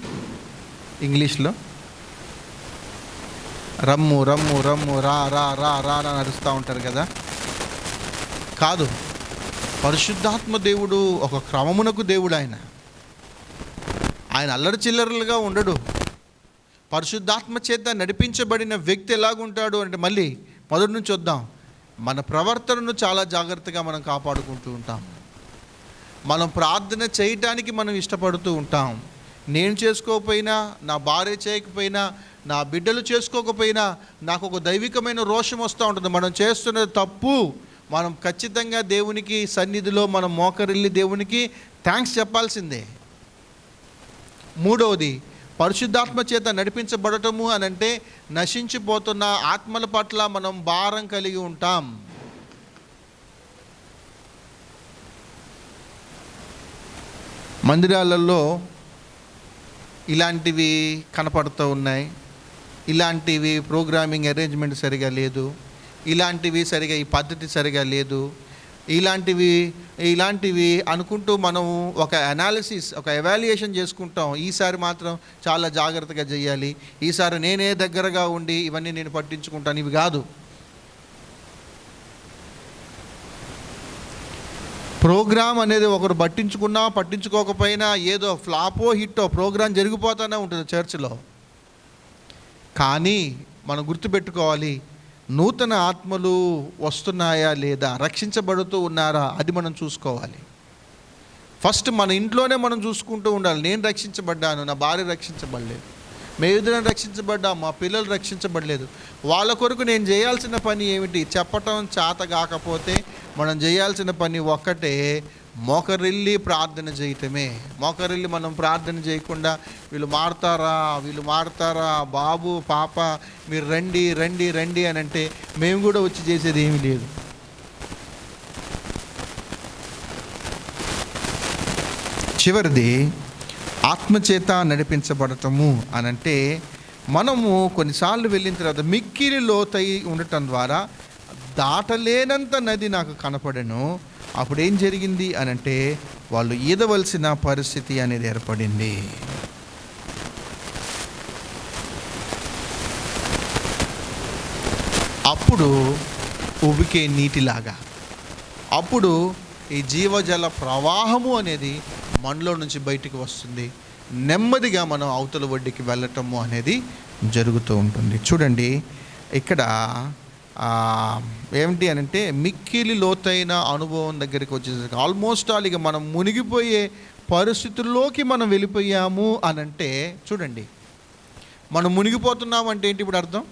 ఇంగ్లీష్లో. రమ్ము రమ్ము రమ్ము రా రా రా రా అని అరుస్తూ ఉంటారు కదా. కాదు, పరిశుద్ధాత్మ దేవుడు ఒక క్రమమునకు దేవుడు. ఆయన అల్లరి చిల్లరలుగా ఉండడు. పరిశుద్ధాత్మ చేత నడిపించబడిన వ్యక్తి ఎలాగుంటాడు అంటే, మళ్ళీ మొదటి నుంచి వద్దాం. మన ప్రవర్తనను చాలా జాగ్రత్తగా మనం కాపాడుకుంటూ ఉంటాం. మనం ప్రార్థన చేయటానికి మనం ఇష్టపడుతూ ఉంటాం. నేను చేసుకోకపోయినా, నా భార్య చేయకపోయినా, నా బిడ్డలు చేసుకోకపోయినా నాకు ఒక దైవికమైన రోషం వస్తూ ఉంటుంది. మనం చేస్తున్నది తప్పు. మనం ఖచ్చితంగా దేవునికి సన్నిధిలో మనం మోకరిల్లి దేవునికి థ్యాంక్స్ చెప్పాల్సిందే. మూడవది, పరిశుద్ధాత్మ చేత నడిపించబడటము అనంటే నశించిపోతున్న ఆత్మల పట్ల మనం భారం కలిగి ఉంటాం. మందిరాలలో ఇలాంటివి కనపడుతూ ఉన్నాయి. ఇలాంటివి ప్రోగ్రామింగ్ అరేంజ్మెంట్ సరిగా లేదు, ఇలాంటివి సరిగా ఈ పద్ధతి సరిగా లేదు, ఇలాంటివి అనుకుంటూ మనం ఒక అనాలిసిస్, ఒక ఎవాల్యుయేషన్ చేసుకుంటాం. ఈసారి మాత్రం చాలా జాగ్రత్తగా చేయాలి, ఈసారి నేనే దగ్గరగా ఉండి ఇవన్నీ నేను పట్టించుకుంటాను. ఇవి కాదు. ప్రోగ్రామ్ అనేది ఒకరు పట్టించుకున్నా పట్టించుకోకపోయినా ఏదో ఫ్లాపో హిట్టో ప్రోగ్రాం జరిగిపోతూనే ఉంటుంది చర్చిలో. కానీ మనం గుర్తుపెట్టుకోవాలి, నూతన ఆత్మలు వస్తున్నాయా లేదా, రక్షించబడుతూ ఉన్నారా, అది మనం చూసుకోవాలి. ఫస్ట్ మన ఇంట్లోనే మనం చూసుకుంటూ ఉండాలి. నేను రక్షించబడ్డాను, నా భార్య రక్షించబడలేదు, మేమిద్దరం రక్షించబడ్డాం, మా పిల్లలు రక్షించబడలేదు. వాళ్ళ కొరకు నేను చేయాల్సిన పని ఏమిటి? చెప్పటం చేత కాకపోతే మనం చేయాల్సిన పని ఒక్కటే, మోకరిల్లి ప్రార్థన చేయటమే. మోకరిల్లి మనం ప్రార్థన చేయకుండా వీళ్ళు మారుతారా బాబు పాప మీరు రండి రండి రండి అని అంటే మేము కూడా వచ్చి చేసేది ఏమీ లేదు. చివరిది, ఆత్మచేత నడిపించబడటము అనంటే మనము కొన్నిసార్లు వెళ్ళిన తర్వాత మిక్కిలి లోతై ఉండటం ద్వారా దాటలేనంత నది నాకు కనపడెను. అప్పుడు ఏం జరిగింది అనంటే వాళ్ళు ఈదవలసిన పరిస్థితి అనేది ఏర్పడింది. అప్పుడు ఉబికే నీటిలాగా, అప్పుడు ఈ జీవజల ప్రవాహము అనేది మనలో నుంచి బయటికి వస్తుంది. నెమ్మదిగా మనం అవతల ఒడ్డుకి వెళ్ళటము అనేది జరుగుతూ ఉంటుంది. చూడండి, ఇక్కడ ఏమిటి అనంటే మిక్కిలి లోతైన అనుభవం దగ్గరికి వచ్చేసరికి ఆల్మోస్ట్ ఆల్ ఇక మనం మునిగిపోయే పరిస్థితుల్లోకి మనం వెళ్ళిపోయాము అనంటే, చూడండి, మనం మునిగిపోతున్నాము అంటే ఏంటి ఇప్పుడు అర్థం?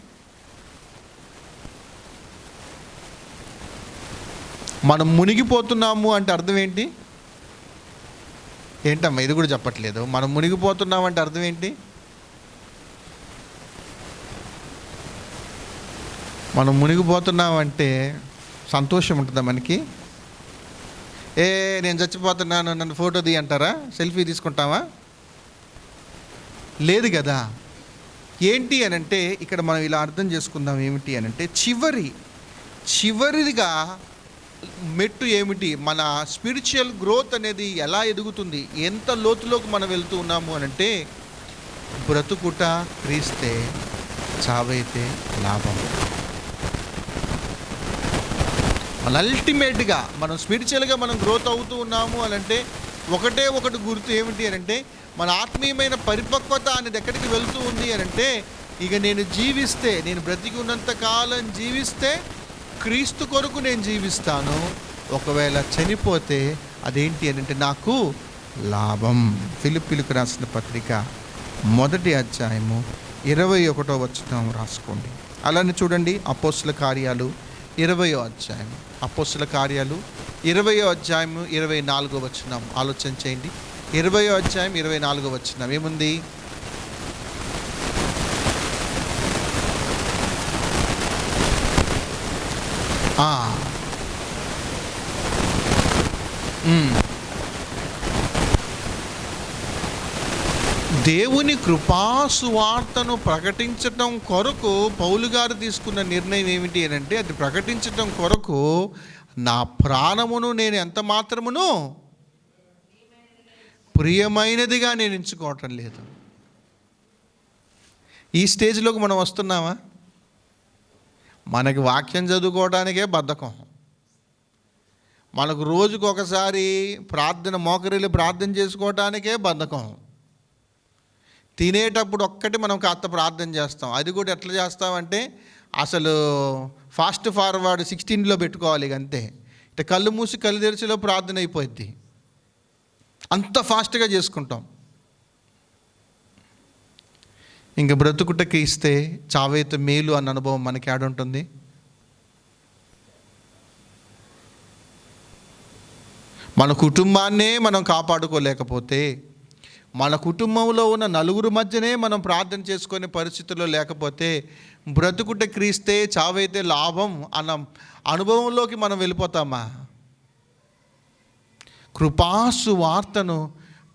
మనం మునిగిపోతున్నాము అంటే అర్థం ఏంటి? ఏంటమ్మా ఇది కూడా చెప్పట్లేదు? మనం మునిగిపోతున్నామంటే అర్థం ఏంటి? మనం మునిగిపోతున్నామంటే సంతోషం ఉంటుందా మనకి? నేను చచ్చిపోతున్నాను, నన్ను ఫోటో తీ అంటారా? సెల్ఫీ తీసుకుంటావా? లేదు కదా. ఏంటి అని అంటే ఇక్కడ మనం ఇలా అర్థం చేసుకుందాం. ఏమిటి అని అంటే చివరిగా మెట్టు ఏమిటి? మన స్పిరిచువల్ గ్రోత్ అనేది ఎలా ఎదుగుతుంది, ఎంత లోతులోకి మనం వెళ్తూ ఉన్నాము అని అంటే, బ్రతుకుట క్రీస్తే, చావైతే లాభం. మన అల్టిమేట్గా మనం స్పిరిచువల్గా మనం గ్రోత్ అవుతూ ఉన్నాము అని అంటే ఒకటి గుర్తు ఏమిటి అని అంటే, మన ఆత్మీయమైన పరిపక్వత అనేది ఎక్కడికి వెళ్తూ ఉంది అని అంటే, ఇక నేను బ్రతికి ఉన్నంత కాలం జీవిస్తే క్రీస్తు కొరకు నేను జీవిస్తాను. ఒకవేళ చనిపోతే అదేంటి అని అంటే నాకు లాభం. ఫిలిప్పీలకు రాసిన పత్రిక 1వ అధ్యాయము 21వ వచనం రాసుకోండి. అలానే చూడండి, అపోస్తుల కార్యాలు 20వ అధ్యాయం, అపోస్తుల కార్యాలు 20వ అధ్యాయం 24వ వచనం ఆలోచన చేయండి. 20వ అధ్యాయం 24వ వచనం ఏముంది? దేవుని కృపాసువార్తను ప్రకటించటం కొరకు పౌలు గారు తీసుకున్న నిర్ణయం ఏమిటి అని అంటే, అది ప్రకటించటం కొరకు నా ప్రాణమును నేను ఎంత మాత్రమును ప్రియమైనదిగా నేను ఎంచుకోవటం లేదు. ఈ స్టేజ్లోకి మనం వస్తున్నామా? మనకి వాక్యం చదువుకోవడానికే బద్ధకం. మనకు రోజుకు ఒకసారి మోకరిల్లి ప్రార్థన చేసుకోవటానికే బద్ధకం. తినేటప్పుడు ఒక్కటి మనం కాస్త ప్రార్థన చేస్తాం. అది కూడా ఎట్లా చేస్తామంటే, అసలు ఫాస్ట్ ఫార్వర్డ్ 16లో పెట్టుకోవాలి. ఇక అంతే, ఇట్లా కళ్ళు మూసి కళ్ళు తెరిచిలో ప్రార్థన అయిపోద్ది. అంత ఫాస్ట్గా చేసుకుంటాం. ఇంక బ్రతుకుటకి ఇస్తే చావైతే మేలు అన్న అనుభవం మనకి ఆడుంటుంది. మన కుటుంబాన్నే మనం కాపాడుకోలేకపోతే, మన కుటుంబంలో ఉన్న నలుగురు మధ్యనే మనం ప్రార్థన చేసుకునే పరిస్థితుల్లో లేకపోతే, బ్రతుకుట క్రీస్తే చావైతే లాభం అన్న అనుభవంలోకి మనం వెళ్ళిపోతామా? కృపాసు వార్తను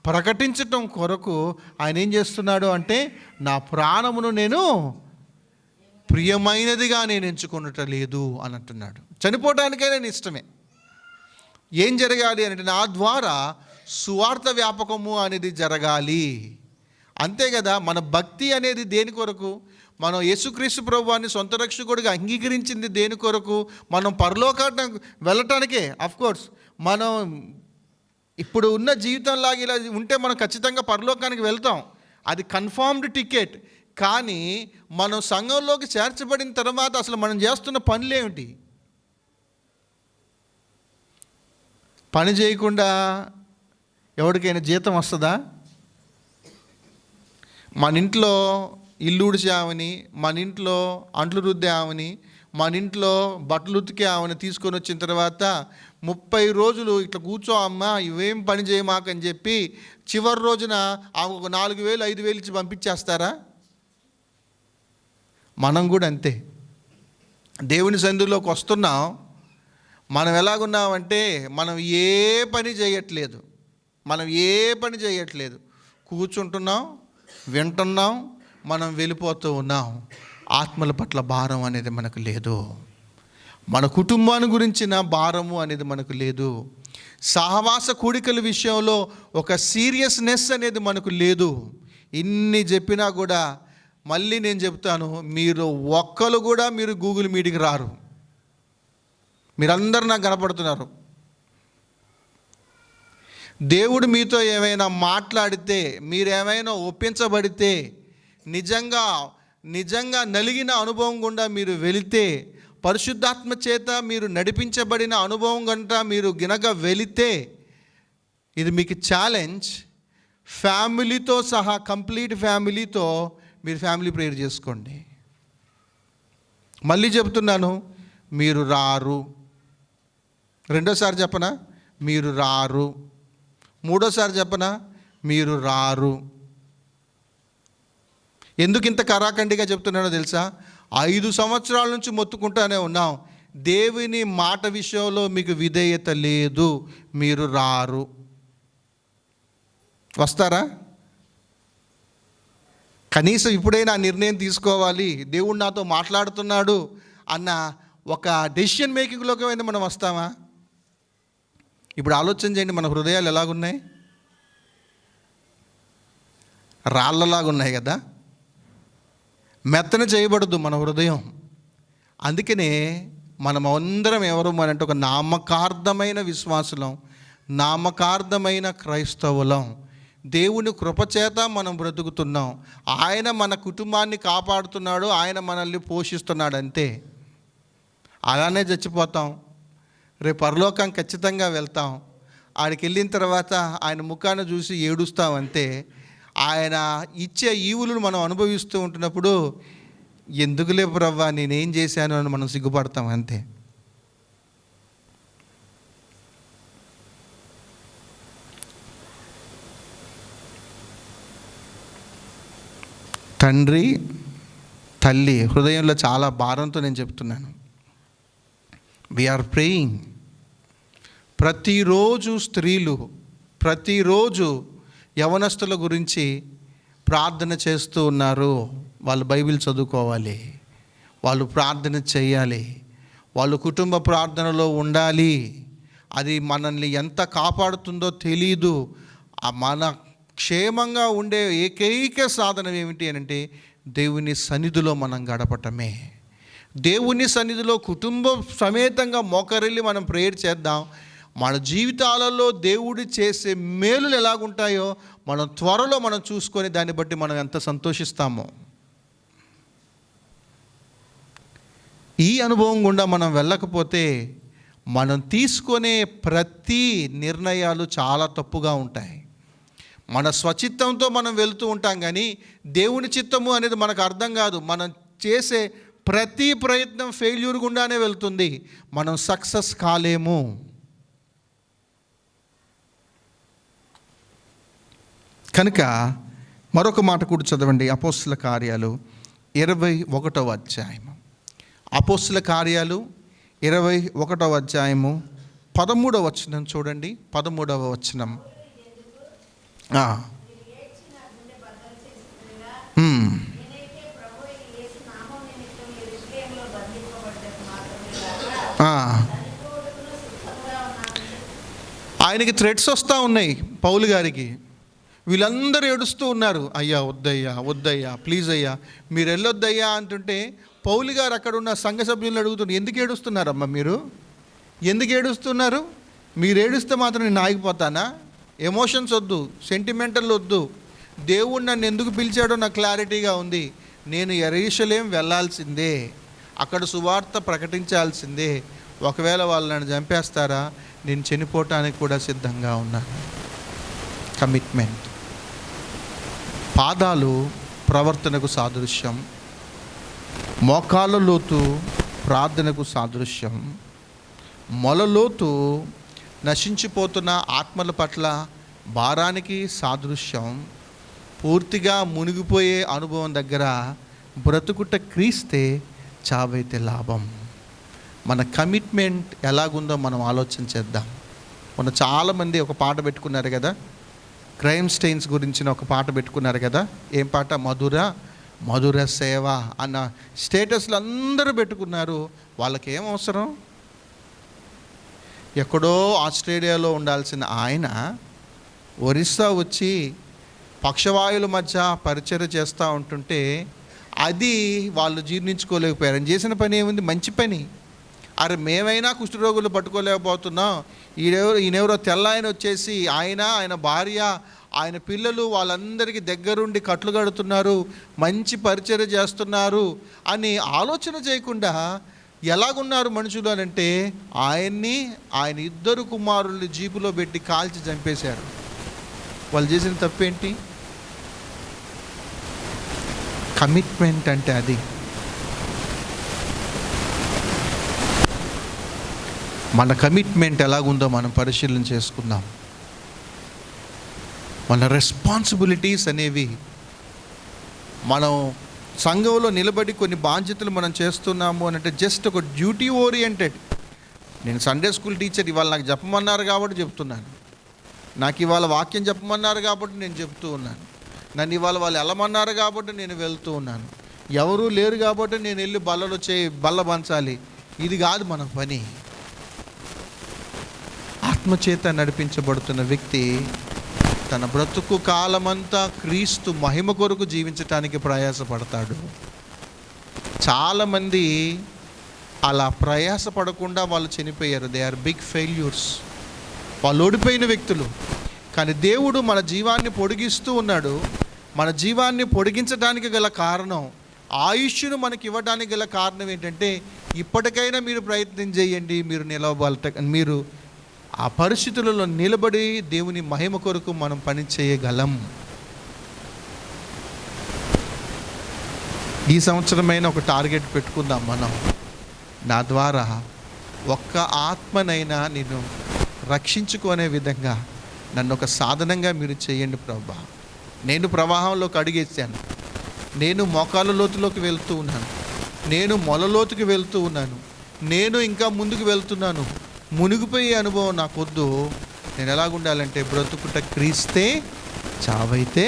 ప్రకటించటం కొరకు ఆయన ఏం చేస్తున్నాడు అంటే, నా ప్రాణమును నేను ప్రియమైనదిగా నేను ఎంచుకున్నట లేదు అని అంటున్నాడు. చనిపోవడానికే నేను ఇష్టమే. ఏం జరగాలి అంటే, నా ద్వారా సువార్త వ్యాపకము అనేది జరగాలి. అంతే కదా. మన భక్తి అనేది దేని కొరకు? మనం యేసుక్రీస్తు ప్రభువాన్ని సొంత రక్షకుడిగా అంగీకరించింది దేని కొరకు? మనం పరలోకానికి వెళ్ళటానికే. అఫ్కోర్స్ మనం ఇప్పుడు ఉన్న జీవితంలాగా ఇలా ఉంటే మనం ఖచ్చితంగా పరలోకానికి వెళ్తాం, అది కన్ఫర్మ్డ్ టికెట్. కానీ మనం సంఘంలోకి చేర్చబడిన తర్వాత అసలు మనం చేస్తున్న పనులేమిటి? పని చేయకుండా ఎవరికైనా జీతం వస్తుందా? మన ఇంట్లో ఇల్లు ఉడిచే ఆమెని, మన ఇంట్లో అంట్లు రుద్దే ఆమెని, మన ఇంట్లో బట్టలు ఉతికే ఆమెని తీసుకొని వచ్చిన తర్వాత 30 రోజులు ఇట్లా కూర్చో అమ్మ, ఇవేం పని చేయమాకని చెప్పి చివరి రోజున ఆమె ఒక 4,000 5,000 ఇచ్చి పంపించేస్తారా? మనం కూడా అంతే. దేవుని సన్నిధిలోకి వస్తున్నాం, మనం ఎలాగున్నామంటే మనం ఏ పని చేయట్లేదు. కూర్చుంటున్నాం, వింటున్నాం, మనం వెళ్ళిపోతూ ఉన్నాం. ఆత్మల పట్ల భారం అనేది మనకు లేదు. మన కుటుంబాన్ని గురించిన భారము అనేది మనకు లేదు. సహవాస కూడికల విషయంలో ఒక సీరియస్నెస్ అనేది మనకు లేదు. ఇన్ని చెప్పినా కూడా మళ్ళీ నేను చెప్తాను, మీరు ఒక్కరు కూడా మీరు గూగుల్ మీట్కి రారు. మీరందరూ నాకు కనపడుతున్నారు. దేవుడు మీతో ఏమైనా మాట్లాడితే, మీరేమైనా ఒప్పించబడితే, నిజంగా నలిగిన అనుభవం గుండా మీరు వెళితే, పరిశుద్ధాత్మ చేత మీరు నడిపించబడిన అనుభవం గంట మీరు గినక వెళితే, ఇది మీకు ఛాలెంజ్. ఫ్యామిలీతో సహా, కంప్లీట్ ఫ్యామిలీతో మీరు ఫ్యామిలీ ప్రేయర్ చేసుకోండి. మళ్ళీ చెప్తున్నాను, మీరు రారు. రెండోసారి చెప్పనా? మీరు రారు. మూడోసారి చెప్పనా, మీరు రారు. ఎందుకు ఇంత కరాఖండిగా చెప్తున్నానో తెలుసా? 5 సంవత్సరాల నుంచి మొత్తుకుంటానే ఉన్నాం, దేవుని మాట విషయంలో మీకు విధేయత లేదు, మీరు రారు. వస్తారా? కనీసం ఇప్పుడైనా నిర్ణయం తీసుకోవాలి, దేవుడు నాతో మాట్లాడుతున్నాడు అన్న ఒక డెసిషన్ మేకింగ్లోకి అయినా మనం వస్తామా? ఇప్పుడు ఆలోచన చేయండి, మన హృదయాలు ఎలాగున్నాయి? రాళ్ళలాగున్నాయి కదా. మెత్తన చేయబడదు మన హృదయం. అందుకనే మనం అందరం ఎవరు అంటే ఒక నామకార్థమైన విశ్వాసులం, నామకార్థమైన క్రైస్తవులం. దేవుని కృపచేత మనం బ్రతుకుతున్నాం. ఆయన మన కుటుంబాన్ని కాపాడుతున్నాడు, ఆయన మనల్ని పోషిస్తున్నాడు, అంతే. అలానే చచ్చిపోతాం, రేపు పరలోకం ఖచ్చితంగా వెళ్తాం. ఆడికి వెళ్ళిన తర్వాత ఆయన ముఖాన్ని చూసి ఏడుస్తాం, అంతే. ఆయన ఇచ్చే ఈవులను మనం అనుభవిస్తూ ఉంటున్నప్పుడు ఎందుకులే ప్రవ్వా నేనేం చేశాను అని మనం సిగ్గుపడతాం, అంతే. తండ్రి తల్లి హృదయంలో చాలా భారంతో నేను చెప్తున్నాను, వీఆర్ ప్రేయింగ్. ప్రతిరోజు స్త్రీలు, ప్రతిరోజు యవనస్తుల గురించి ప్రార్థన చేస్తూ ఉన్నారు. వాళ్ళు బైబిల్ చదువుకోవాలి, వాళ్ళు ప్రార్థన చేయాలి, వాళ్ళు కుటుంబ ప్రార్థనలో ఉండాలి. అది మనల్ని ఎంత కాపాడుతుందో తెలీదు. మన క్షేమంగా ఉండే ఏకైక సాధనం ఏమిటి అంటే దేవుని సన్నిధిలో మనం గడపటమే. దేవుని సన్నిధిలో కుటుంబ సమేతంగా మోకరిల్లి మనం ప్రేయర్ చేద్దాం. మన జీవితాలలో దేవుడు చేసే మేలులు ఎలాగుంటాయో మనం త్వరలో మనం చూసుకొని దాన్ని బట్టి మనం ఎంత సంతోషిస్తామో. ఈ అనుభవం గుండా మనం వెళ్ళకపోతే మనం తీసుకునే ప్రతి నిర్ణయాలు చాలా తప్పుగా ఉంటాయి. మన స్వచిత్తంతో మనం వెళుతూ ఉంటాం, కానీ దేవుని చిత్తము అనేది మనకు అర్థం కాదు. మనం చేసే ప్రతి ప్రయత్నం ఫెయిల్యూర్ గుండానే వెళ్తుంది, మనం సక్సెస్ కాలేము. కనుక మరొక మాట కూడా చదవండి, అపోస్తుల కార్యాలు 21వ అధ్యాయము. అపోస్తుల కార్యాలు 21వ అధ్యాయము 13వ వచనం చూడండి. 13వ వచనం. ఆయనకి థ్రెట్స్ వస్తూ ఉన్నాయి పౌలు గారికి. వీళ్ళందరూ ఏడుస్తూ ఉన్నారు, అయ్యా వద్దయ్యా, వద్దయ్యా, ప్లీజ్ అయ్యా మీరు వెళ్ళొద్దయ్యా అంటుంటే పౌలు గారు అక్కడ ఉన్న సంఘ సభ్యులను అడుగుతున్నారు, ఎందుకు ఏడుస్తున్నారమ్మా మీరు, ఎందుకు ఏడుస్తున్నారు? మీరు ఏడుస్తే మాత్రం నేను ఆగిపోతానా? ఎమోషన్స్ వద్దు, సెంటిమెంటల్ వద్దు. దేవుడు నన్ను ఎందుకు పిలిచాడో నాకు క్లారిటీగా ఉంది. నేను యెరూషలేం వెళ్ళాల్సిందే, అక్కడ సువార్త ప్రకటించాల్సిందే. ఒకవేళ వాళ్ళు నన్ను చంపేస్తారా, నేను చనిపోవటానికి కూడా సిద్ధంగా ఉన్నాను. కమిట్మెంట్. పాదాలు ప్రవర్తనకు సాదృశ్యం, మోకాళ్ళ లోతు ప్రార్థనకు సాదృశ్యం, మొలలోతు నశించిపోతున్న ఆత్మల పట్ల భారానికి సాదృశ్యం, పూర్తిగా మునిగిపోయే అనుభవం దగ్గర బ్రతుకుట క్రీస్తే, చావైతే లాభం. మన కమిట్మెంట్ ఎలాగుందో మనం ఆలోచన చేద్దాం. మన చాలామంది ఒక పాట పెట్టుకున్నారు కదా, క్రైమ్ స్టెయిన్స్ గురించిన ఒక పాట పెట్టుకున్నారు కదా. ఏం పాట? మధుర మధుర సేవ అన్న స్టేటస్లు అందరూ పెట్టుకున్నారు. వాళ్ళకి ఏం అవసరం? ఎక్కడో ఆస్ట్రేలియాలో ఉండాల్సిన ఆయన ఒరిస్సా వచ్చి పక్షవాయువుల మధ్య పరిచర్య చేస్తూ ఉంటుంటే అది వాళ్ళు జీర్ణించుకోలేకపోయారు. ఆయన చేసిన పని ఏముంది? మంచి పని. అరే మేమైనా కుష్ఠరోగులు పట్టుకోలేకపోతున్నాం, ఈయనెవరో తెల్ల ఆయన వచ్చేసి ఆయన భార్య, ఆయన పిల్లలు వాళ్ళందరికీ దగ్గరుండి కట్లు కడుతున్నారు, మంచి పరిచర్య చేస్తున్నారు అని ఆలోచన చేయకుండా ఎలాగున్నారు మనుషులు అని అంటే ఆయన 2 కుమారుల్ని జీపులో పెట్టి కాల్చి చంపేశారు. వాళ్ళు చేసిన తప్పేంటి? కమిట్మెంట్ అంటే అది. మన కమిట్మెంట్ ఎలాగుందో మనం పరిశీలన చేసుకుందాం. మన రెస్పాన్సిబిలిటీస్ అనేవి మనం సంఘంలో నిలబడి కొన్ని బాధ్యతలు మనం చేస్తున్నాము అని అంటే జస్ట్ ఒక డ్యూటీ ఓరియంటెడ్. నేను సండే స్కూల్ టీచర్, ఇవాళ నాకు చెప్పమన్నారు కాబట్టి చెప్తున్నాను. నాకు ఇవాళ వాక్యం చెప్పమన్నారు కాబట్టి నేను చెప్తూ ఉన్నాను. నన్ను ఇవాళ వాళ్ళు వెళ్ళమన్నారు కాబట్టి నేను వెళ్తూ ఉన్నాను. ఎవరూ లేరు కాబట్టి నేను వెళ్ళి బల్ల పంచాలి, ఇది కాదు మన పని. ఆత్మచేత నడిపించబడుతున్న వ్యక్తి తన బ్రతుకు కాలమంతా క్రీస్తు మహిమ కొరకు జీవించటానికి ప్రయాసపడతాడు. చాలామంది అలా ప్రయాసపడకుండా వాళ్ళు చనిపోయారు. They are big failures. వాళ్ళు ఓడిపోయిన వ్యక్తులు. కానీ దేవుడు మన జీవాన్ని పొడిగిస్తూ ఉన్నాడు. మన జీవాన్ని పొడిగించడానికి గల కారణం, ఆయుష్ను మనకి ఇవ్వడానికి గల కారణం ఏంటంటే, ఇప్పటికైనా మీరు ప్రయత్నం చేయండి, మీరు ఆ పరిస్థితులలో నిలబడి దేవుని మహిమ కొరకు మనం పని చేయగలం. ఈ సంవత్సరమైన ఒక టార్గెట్ పెట్టుకుందాం మనం. నా ద్వారా ఒక్క ఆత్మనైనా నేను రక్షించుకునే విధంగా నన్ను ఒక సాధనంగా మీరు చేయండి ప్రభువా. నేను ప్రవాహంలోకి అడుగేసాను, నేను మోకాళ్ళ లోతులోకి వెళ్తూ ఉన్నాను, నేను మొలలోతుకి వెళ్తూ ఉన్నాను, నేను ఇంకా ముందుకు వెళ్తున్నాను. మునిగిపోయే అనుభవం నాకొద్దు. నేను ఎలాగుండాలంటే బ్రతుకుట క్రీస్తే, చావైతే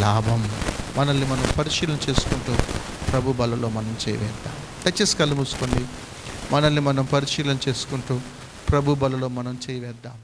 లాభం. మనల్ని మనం పరిశీలన చేసుకుంటూ ప్రభు బలలో మనం చేయవేద్దాం. దయచేసి కళ్ళు మూసుకోండి. మనల్ని మనం పరిశీలన చేసుకుంటూ ప్రభు బలలో మనం చేయవేద్దాం.